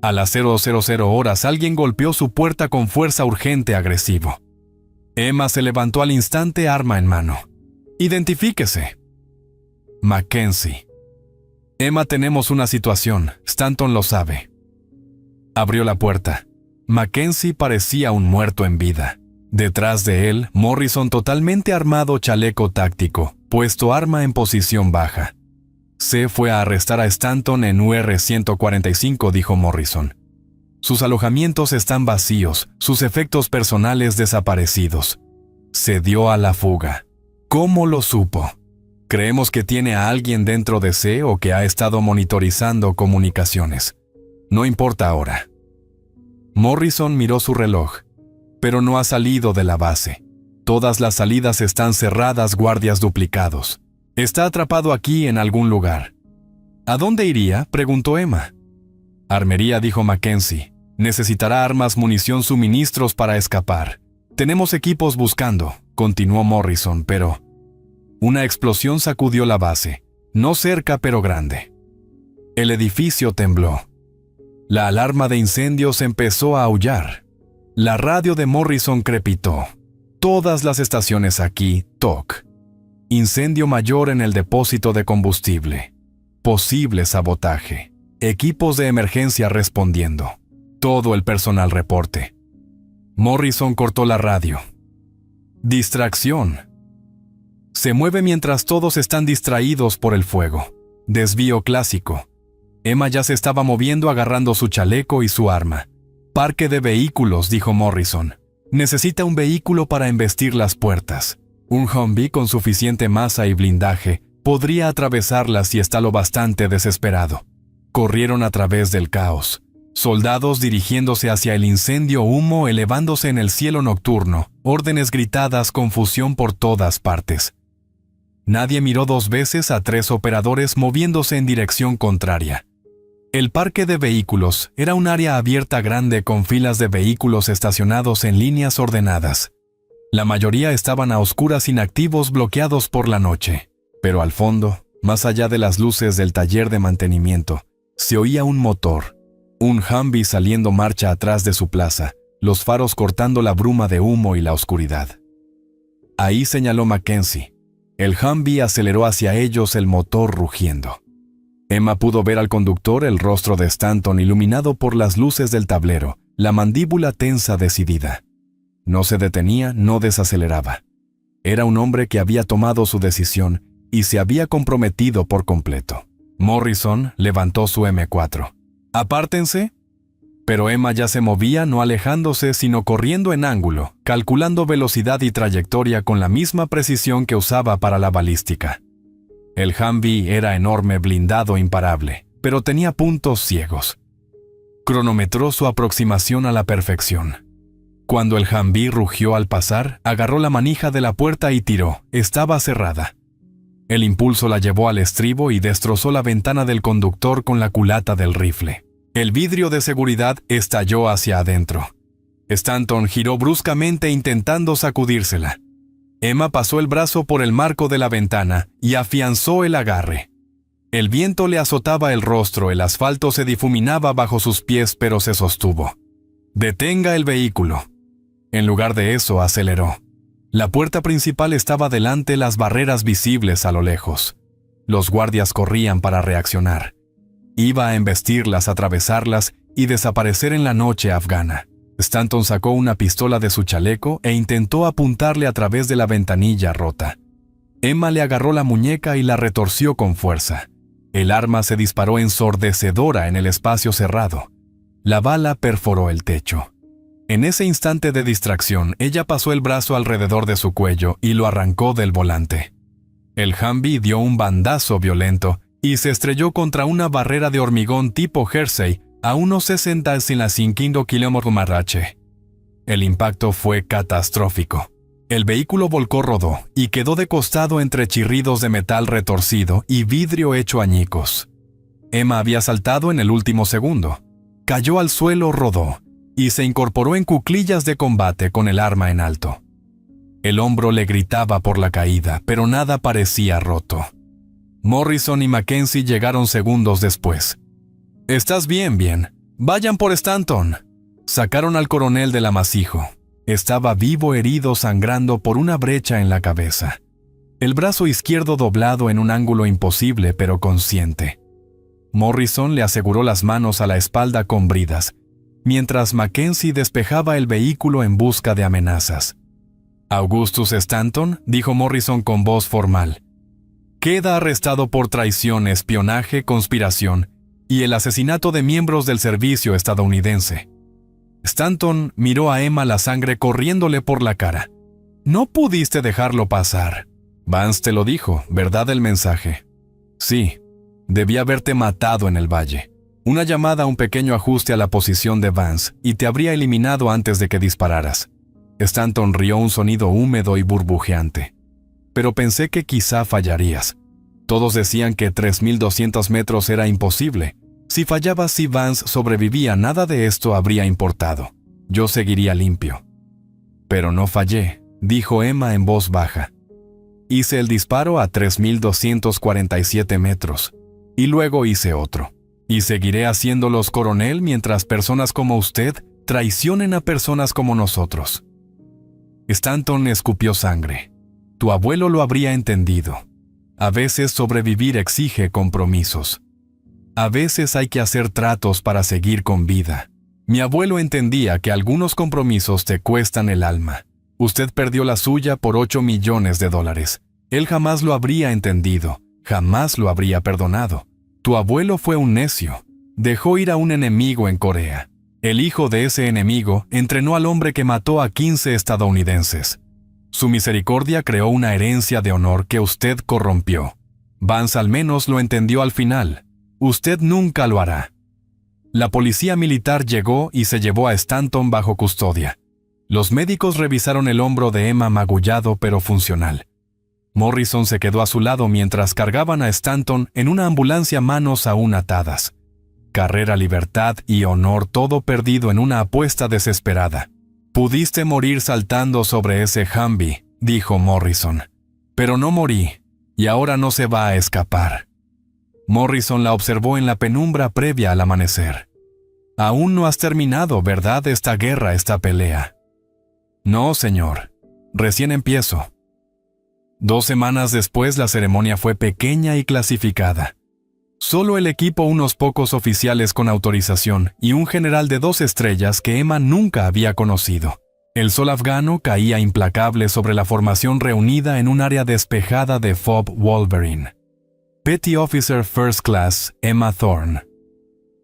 A las 000 horas alguien golpeó su puerta con fuerza urgente agresivo. Emma se levantó al instante, arma en mano. Identifíquese. Mackenzie. Emma, tenemos una situación. Stanton lo sabe. Abrió la puerta. Mackenzie parecía un muerto en vida. Detrás de él, Morrison totalmente armado, chaleco táctico, puesto arma en posición baja. Se fue a arrestar a Stanton en UR-145, dijo Morrison. Sus alojamientos están vacíos, sus efectos personales desaparecidos. Se dio a la fuga. ¿Cómo lo supo? Creemos que tiene a alguien dentro de C o que ha estado monitorizando comunicaciones. No importa ahora. Morrison miró su reloj, pero no ha salido de la base. Todas las salidas están cerradas, guardias duplicados. Está atrapado aquí en algún lugar. ¿A dónde iría?, preguntó Emma. Armería, dijo Mackenzie. Necesitará armas, munición, suministros para escapar. Tenemos equipos buscando, continuó Morrison, pero... Una explosión sacudió la base. No cerca, pero grande. El edificio tembló. La alarma de incendios empezó a aullar. La radio de Morrison crepitó. Todas las estaciones aquí, TOC. Incendio mayor en el depósito de combustible. Posible sabotaje. Equipos de emergencia respondiendo. Todo el personal reporte. Morrison cortó la radio. Distracción. Se mueve mientras todos están distraídos por el fuego. Desvío clásico. Emma ya se estaba moviendo agarrando su chaleco y su arma. Parque de vehículos, dijo Morrison. Necesita un vehículo para embestir las puertas. Un Humvee con suficiente masa y blindaje podría atravesarlas si está lo bastante desesperado. Corrieron a través del caos. Soldados dirigiéndose hacia el incendio, humo elevándose en el cielo nocturno, órdenes gritadas, confusión por todas partes. Nadie miró dos veces a tres operadores moviéndose en dirección contraria. El parque de vehículos era un área abierta grande con filas de vehículos estacionados en líneas ordenadas. La mayoría estaban a oscuras, inactivos, bloqueados por la noche. Pero al fondo, más allá de las luces del taller de mantenimiento, se oía un motor. Un Humvee saliendo marcha atrás de su plaza, los faros cortando la bruma de humo y la oscuridad. Ahí señaló Mackenzie. El Humvee aceleró hacia ellos, el motor rugiendo. Emma pudo ver al conductor, el rostro de Stanton iluminado por las luces del tablero, la mandíbula tensa decidida. No se detenía, no desaceleraba. Era un hombre que había tomado su decisión y se había comprometido por completo. Morrison levantó su M4. «¡Apártense!». Pero Emma ya se movía, no alejándose, sino corriendo en ángulo, calculando velocidad y trayectoria con la misma precisión que usaba para la balística. El Humvee era enorme, blindado, imparable, pero tenía puntos ciegos. Cronometró su aproximación a la perfección. Cuando el Humvee rugió al pasar, agarró la manija de la puerta y tiró. Estaba cerrada. El impulso la llevó al estribo y destrozó la ventana del conductor con la culata del rifle. El vidrio de seguridad estalló hacia adentro. Stanton giró bruscamente intentando sacudírsela. Emma pasó el brazo por el marco de la ventana y afianzó el agarre. El viento le azotaba el rostro, el asfalto se difuminaba bajo sus pies, pero se sostuvo. «Detenga el vehículo». En lugar de eso, aceleró. La puerta principal estaba delante, las barreras visibles a lo lejos. Los guardias corrían para reaccionar. Iba a embestirlas, atravesarlas y desaparecer en la noche afgana. Stanton sacó una pistola de su chaleco e intentó apuntarle a través de la ventanilla rota. Emma le agarró la muñeca y la retorció con fuerza. El arma se disparó ensordecedora en el espacio cerrado. La bala perforó el techo. En ese instante de distracción, ella pasó el brazo alrededor de su cuello y lo arrancó del volante. El Humvee dio un bandazo violento y se estrelló contra una barrera de hormigón tipo Jersey a unos 65 km/h. El impacto fue catastrófico. El vehículo volcó, rodó y quedó de costado entre chirridos de metal retorcido y vidrio hecho añicos. Emma había saltado en el último segundo. Cayó al suelo, rodó y se incorporó en cuclillas de combate con el arma en alto. El hombro le gritaba por la caída, pero nada parecía roto. Morrison y Mackenzie llegaron segundos después. «¿Estás bien? Bien. Vayan por Stanton». Sacaron al coronel del amasijo. Estaba vivo, herido, sangrando por una brecha en la cabeza. El brazo izquierdo doblado en un ángulo imposible, pero consciente. Morrison le aseguró las manos a la espalda con bridas, mientras Mackenzie despejaba el vehículo en busca de amenazas. «Augustus Stanton», dijo Morrison con voz formal, «queda arrestado por traición, espionaje, conspiración y el asesinato de miembros del servicio estadounidense». Stanton miró a Emma, la sangre corriéndole por la cara. «No pudiste dejarlo pasar». «Vance te lo dijo, ¿verdad el mensaje?» «Sí, debí haberte matado en el valle». Una llamada, un pequeño ajuste a la posición de Vance y te habría eliminado antes de que dispararas. Stanton rió, un sonido húmedo y burbujeante. Pero pensé que quizá fallarías. Todos decían que 3.200 metros era imposible. Si fallabas, si Vance sobrevivía, nada de esto habría importado. Yo seguiría limpio. Pero no fallé, dijo Emma en voz baja. Hice el disparo a 3.247 metros. Y luego hice otro. Y seguiré haciéndolos, coronel, mientras personas como usted traicionen a personas como nosotros. Stanton escupió sangre. Tu abuelo lo habría entendido. A veces sobrevivir exige compromisos. A veces hay que hacer tratos para seguir con vida. Mi abuelo entendía que algunos compromisos te cuestan el alma. Usted perdió la suya por $8 millones. Él jamás lo habría entendido, jamás lo habría perdonado. Tu abuelo fue un necio. Dejó ir a un enemigo en Corea. El hijo de ese enemigo entrenó al hombre que mató a 15 estadounidenses. Su misericordia creó una herencia de honor que usted corrompió. Vance al menos lo entendió al final. Usted nunca lo hará. La policía militar llegó y se llevó a Stanton bajo custodia. Los médicos revisaron el hombro de Emma, magullado pero funcional. Morrison se quedó a su lado mientras cargaban a Stanton en una ambulancia, manos aún atadas. Carrera, libertad y honor, todo perdido en una apuesta desesperada. Pudiste morir saltando sobre ese Humvee, dijo Morrison. Pero no morí, y ahora no se va a escapar. Morrison la observó en la penumbra previa al amanecer. Aún no has terminado, ¿verdad, esta guerra, esta pelea? No, señor. Recién empiezo. 2 semanas después, la ceremonia fue pequeña y clasificada. Solo el equipo, unos pocos oficiales con autorización y un general de 2 estrellas que Emma nunca había conocido. El sol afgano caía implacable sobre la formación reunida en un área despejada de Fob Wolverine. Petty Officer First Class Emma Thorne.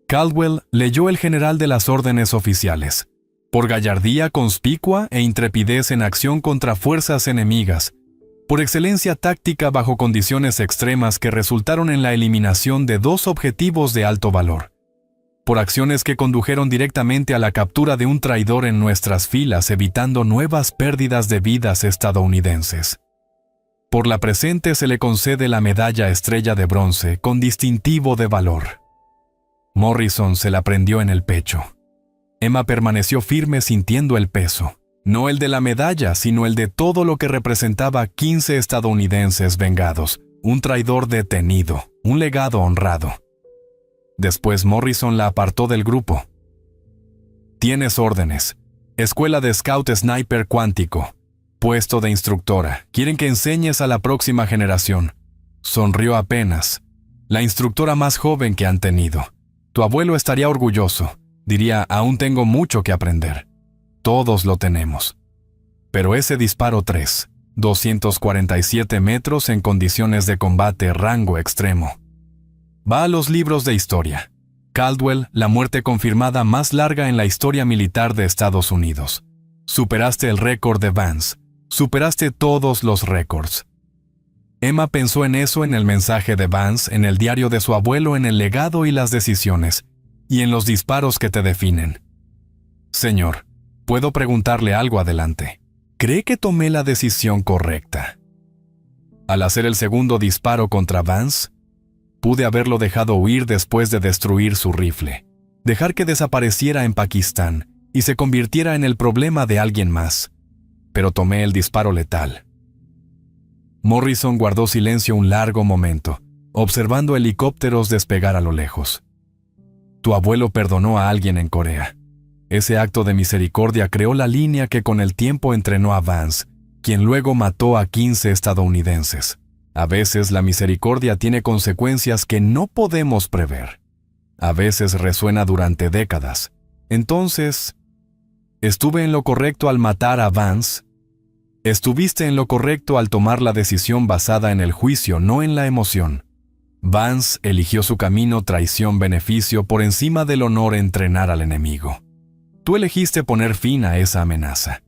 Caldwell leyó el general de las órdenes oficiales. Por gallardía conspicua e intrepidez en acción contra fuerzas enemigas, por excelencia táctica bajo condiciones extremas que resultaron en la eliminación de 2 objetivos de alto valor, por acciones que condujeron directamente a la captura de un traidor en nuestras filas, evitando nuevas pérdidas de vidas estadounidenses. Por la presente se le concede la medalla Estrella de Bronce con distintivo de valor. Morrison se la prendió en el pecho. Emma permaneció firme sintiendo el peso, no el de la medalla, sino el de todo lo que representaba 15 estadounidenses vengados, un traidor detenido, un legado honrado. Después Morrison la apartó del grupo. Tienes órdenes. Escuela de Scout Sniper Cuántico. Puesto de instructora. Quieren que enseñes a la próxima generación. Sonrió apenas. La instructora más joven que han tenido. Tu abuelo estaría orgulloso. Diría, aún tengo mucho que aprender. Todos lo tenemos. Pero ese disparo 3, 247 metros en condiciones de combate rango extremo. Va a los libros de historia. Caldwell, la muerte confirmada más larga en la historia militar de Estados Unidos. Superaste el récord de Vance. Superaste todos los récords. Emma pensó en eso en el mensaje de Vance, en el diario de su abuelo, en el legado y las decisiones, y en los disparos que te definen. Señor, ¿puedo preguntarle algo adelante? ¿Cree que tomé la decisión correcta? Al hacer el segundo disparo contra Vance, pude haberlo dejado huir después de destruir su rifle, dejar que desapareciera en Pakistán y se convirtiera en el problema de alguien más. Pero tomé el disparo letal. Morrison guardó silencio un largo momento, observando helicópteros despegar a lo lejos. Tu abuelo perdonó a alguien en Corea. Ese acto de misericordia creó la línea que con el tiempo entrenó a Vance, quien luego mató a 15 estadounidenses. A veces la misericordia tiene consecuencias que no podemos prever. A veces resuena durante décadas. Entonces, ¿estuve en lo correcto al matar a Vance? Estuviste en lo correcto al tomar la decisión basada en el juicio, no en la emoción. Vance eligió su camino traición-beneficio por encima del honor entrenar al enemigo. Tú elegiste poner fin a esa amenaza.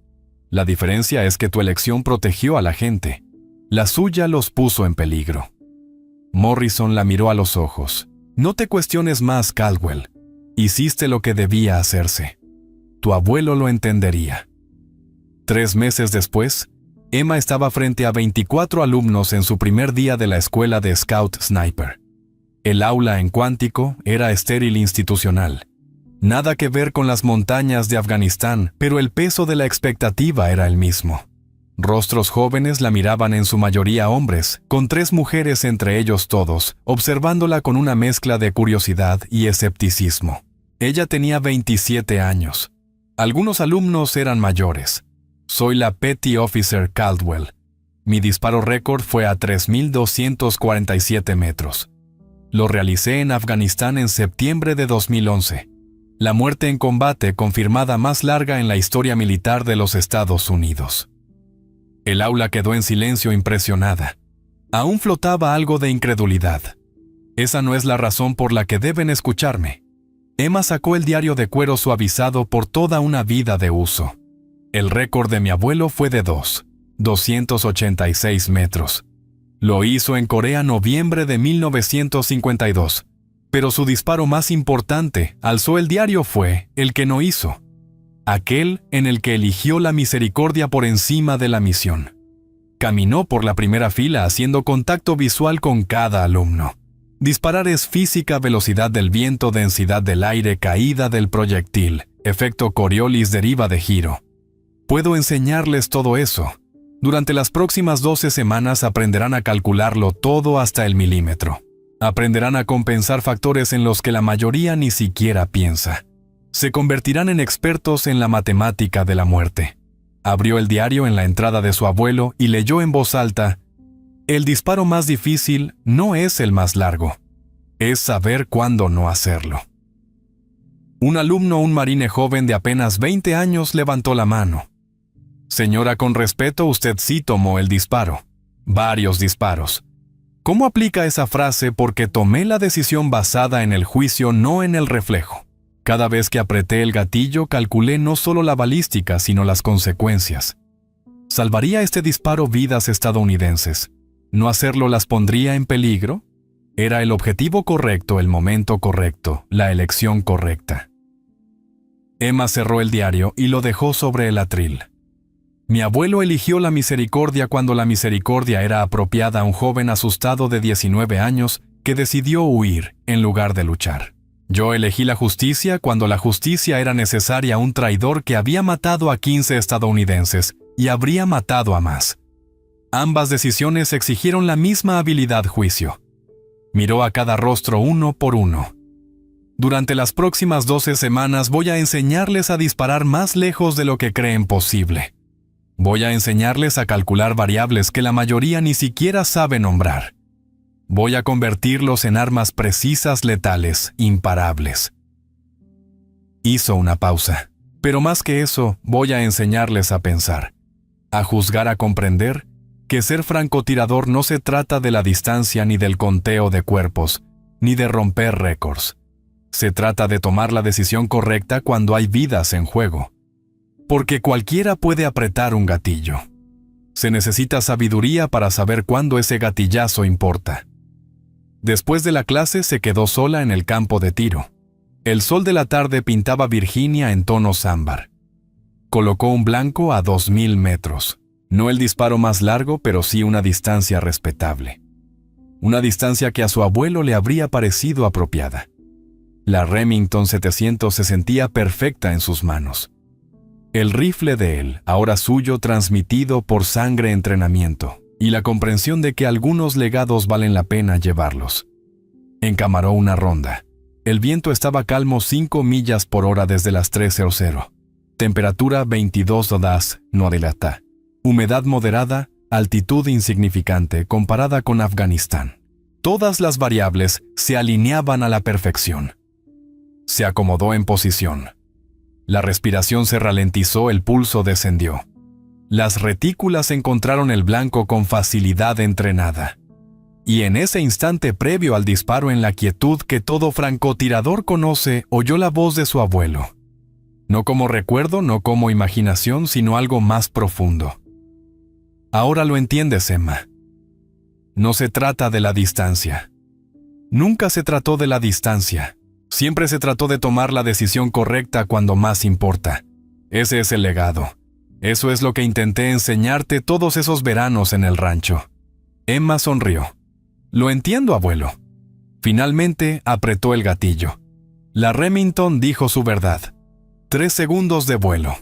La diferencia es que tu elección protegió a la gente. La suya los puso en peligro. Morrison la miró a los ojos. No te cuestiones más, Caldwell. Hiciste lo que debía hacerse. Tu abuelo lo entendería. 3 meses después, Emma estaba frente a 24 alumnos en su primer día de la escuela de Scout Sniper. El aula en Cuántico era estéril institucional. Nada que ver con las montañas de Afganistán, pero el peso de la expectativa era el mismo. Rostros jóvenes la miraban, en su mayoría hombres, con 3 mujeres entre ellos todos, observándola con una mezcla de curiosidad y escepticismo. Ella tenía 27 años. Algunos alumnos eran mayores. Soy la Petty Officer Caldwell. Mi disparo récord fue a 3.247 metros. Lo realicé en Afganistán en septiembre de 2011. La muerte en combate confirmada más larga en la historia militar de los Estados Unidos. El aula quedó en silencio, impresionada. Aún flotaba algo de incredulidad. Esa no es la razón por la que deben escucharme. Emma sacó el diario de cuero suavizado por toda una vida de uso. El récord de mi abuelo fue de 286 metros. Lo hizo en Corea noviembre de 1952. Pero su disparo más importante, alzó el diario, fue el que no hizo. Aquel en el que eligió la misericordia por encima de la misión. Caminó por la primera fila haciendo contacto visual con cada alumno. Disparar es física, velocidad del viento, densidad del aire, caída del proyectil, efecto Coriolis, deriva de giro. Puedo enseñarles todo eso. Durante las próximas 12 semanas aprenderán a calcularlo todo hasta el milímetro. Aprenderán a compensar factores en los que la mayoría ni siquiera piensa. Se convertirán en expertos en la matemática de la muerte. Abrió el diario en la entrada de su abuelo y leyó en voz alta: el disparo más difícil no es el más largo. es saber cuándo no hacerlo. Un alumno, un marine joven de apenas 20 años, levantó la mano. Señora, con respeto, usted sí tomó el disparo. Varios disparos. ¿Cómo aplica esa frase? Porque tomé la decisión basada en el juicio, no en el reflejo. Cada vez que apreté el gatillo, calculé no solo la balística, sino las consecuencias. ¿Salvaría este disparo vidas estadounidenses? ¿No hacerlo las pondría en peligro? Era el objetivo correcto, el momento correcto, la elección correcta. Emma cerró el diario y lo dejó sobre el atril. Mi abuelo eligió la misericordia cuando la misericordia era apropiada a un joven asustado de 19 años que decidió huir en lugar de luchar. Yo elegí la justicia cuando la justicia era necesaria a un traidor que había matado a 15 estadounidenses y habría matado a más. Ambas decisiones exigieron la misma habilidad juicio. Miró a cada rostro uno por uno. Durante las próximas 12 semanas voy a enseñarles a disparar más lejos de lo que creen posible. Voy a enseñarles a calcular variables que la mayoría ni siquiera sabe nombrar. Voy a convertirlos en armas precisas, letales, imparables. Hizo una pausa. Pero más que eso, voy a enseñarles a pensar, a juzgar, a comprender que ser francotirador no se trata de la distancia ni del conteo de cuerpos, ni de romper récords. Se trata de tomar la decisión correcta cuando hay vidas en juego. Porque cualquiera puede apretar un gatillo. Se necesita sabiduría para saber cuándo ese gatillazo importa. Después de la clase se quedó sola en el campo de tiro. El sol de la tarde pintaba Virginia en tonos ámbar. Colocó un blanco a 2000 metros. No el disparo más largo, pero sí una distancia respetable. Una distancia que a su abuelo le habría parecido apropiada. La Remington 700 se sentía perfecta en sus manos. El rifle de él, ahora suyo, transmitido por sangre, entrenamiento, y la comprensión de que algunos legados valen la pena llevarlos. Encamaró una ronda. El viento estaba calmo 5 millas por hora desde las 3:00. Temperatura 22 grados, no dilata. Humedad moderada, altitud insignificante comparada con Afganistán. Todas las variables se alineaban a la perfección. Se acomodó en posición. La respiración se ralentizó, el pulso descendió. Las retículas encontraron el blanco con facilidad entrenada. Y en ese instante previo al disparo, en la quietud que todo francotirador conoce, oyó la voz de su abuelo. No como recuerdo, no como imaginación, sino algo más profundo. Ahora lo entiendes, Emma. No se trata de la distancia. Nunca se trató de la distancia. Siempre se trató de tomar la decisión correcta cuando más importa. Ese es el legado. Eso es lo que intenté enseñarte todos esos veranos en el rancho. Emma sonrió. Lo entiendo, abuelo. Finalmente apretó el gatillo. La Remington dijo su verdad. 3 segundos de vuelo.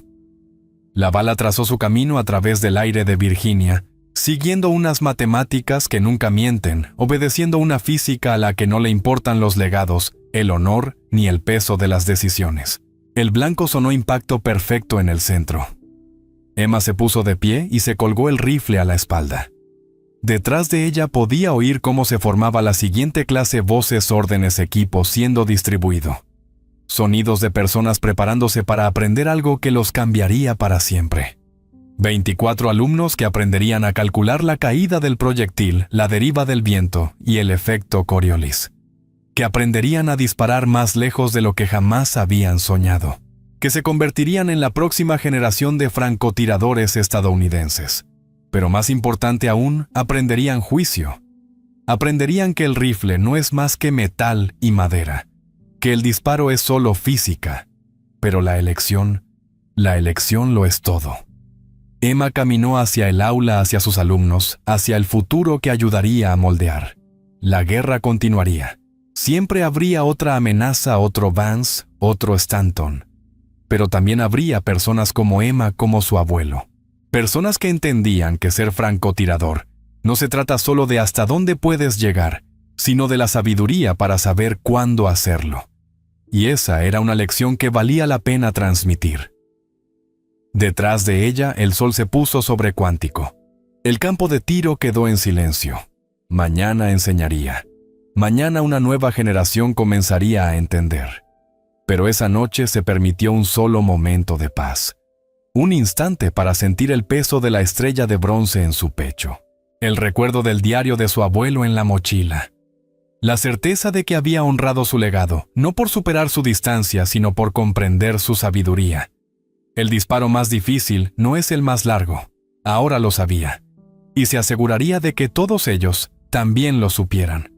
La bala trazó su camino a través del aire de Virginia, siguiendo unas matemáticas que nunca mienten, obedeciendo una física a la que no le importan los legados, el honor ni el peso de las decisiones. El blanco sonó impacto perfecto en el centro. Emma se puso de pie y se colgó el rifle a la espalda. Detrás de ella podía oír cómo se formaba la siguiente clase: voces, órdenes, equipo siendo distribuido. Sonidos de personas preparándose para aprender algo que los cambiaría para siempre. 24 alumnos que aprenderían a calcular la caída del proyectil, la deriva del viento y el efecto Coriolis. Que aprenderían a disparar más lejos de lo que jamás habían soñado. Que se convertirían en la próxima generación de francotiradores estadounidenses. Pero más importante aún, aprenderían juicio. Aprenderían que el rifle no es más que metal y madera. Que el disparo es solo física. Pero la elección lo es todo. Emma caminó hacia el aula, hacia sus alumnos, hacia el futuro que ayudaría a moldear. La guerra continuaría. Siempre habría otra amenaza, otro Vance, otro Stanton. Pero también habría personas como Emma, como su abuelo. Personas que entendían que ser francotirador no se trata solo de hasta dónde puedes llegar, sino de la sabiduría para saber cuándo hacerlo. Y esa era una lección que valía la pena transmitir. Detrás de ella, el sol se puso sobre Cuántico. El campo de tiro quedó en silencio. Mañana enseñaría. Mañana una nueva generación comenzaría a entender. Pero esa noche se permitió un solo momento de paz. Un instante para sentir el peso de la estrella de bronce en su pecho. El recuerdo del diario de su abuelo en la mochila. La certeza de que había honrado su legado, no por superar su distancia, sino por comprender su sabiduría. El disparo más difícil no es el más largo. Ahora lo sabía. Y se aseguraría de que todos ellos también lo supieran.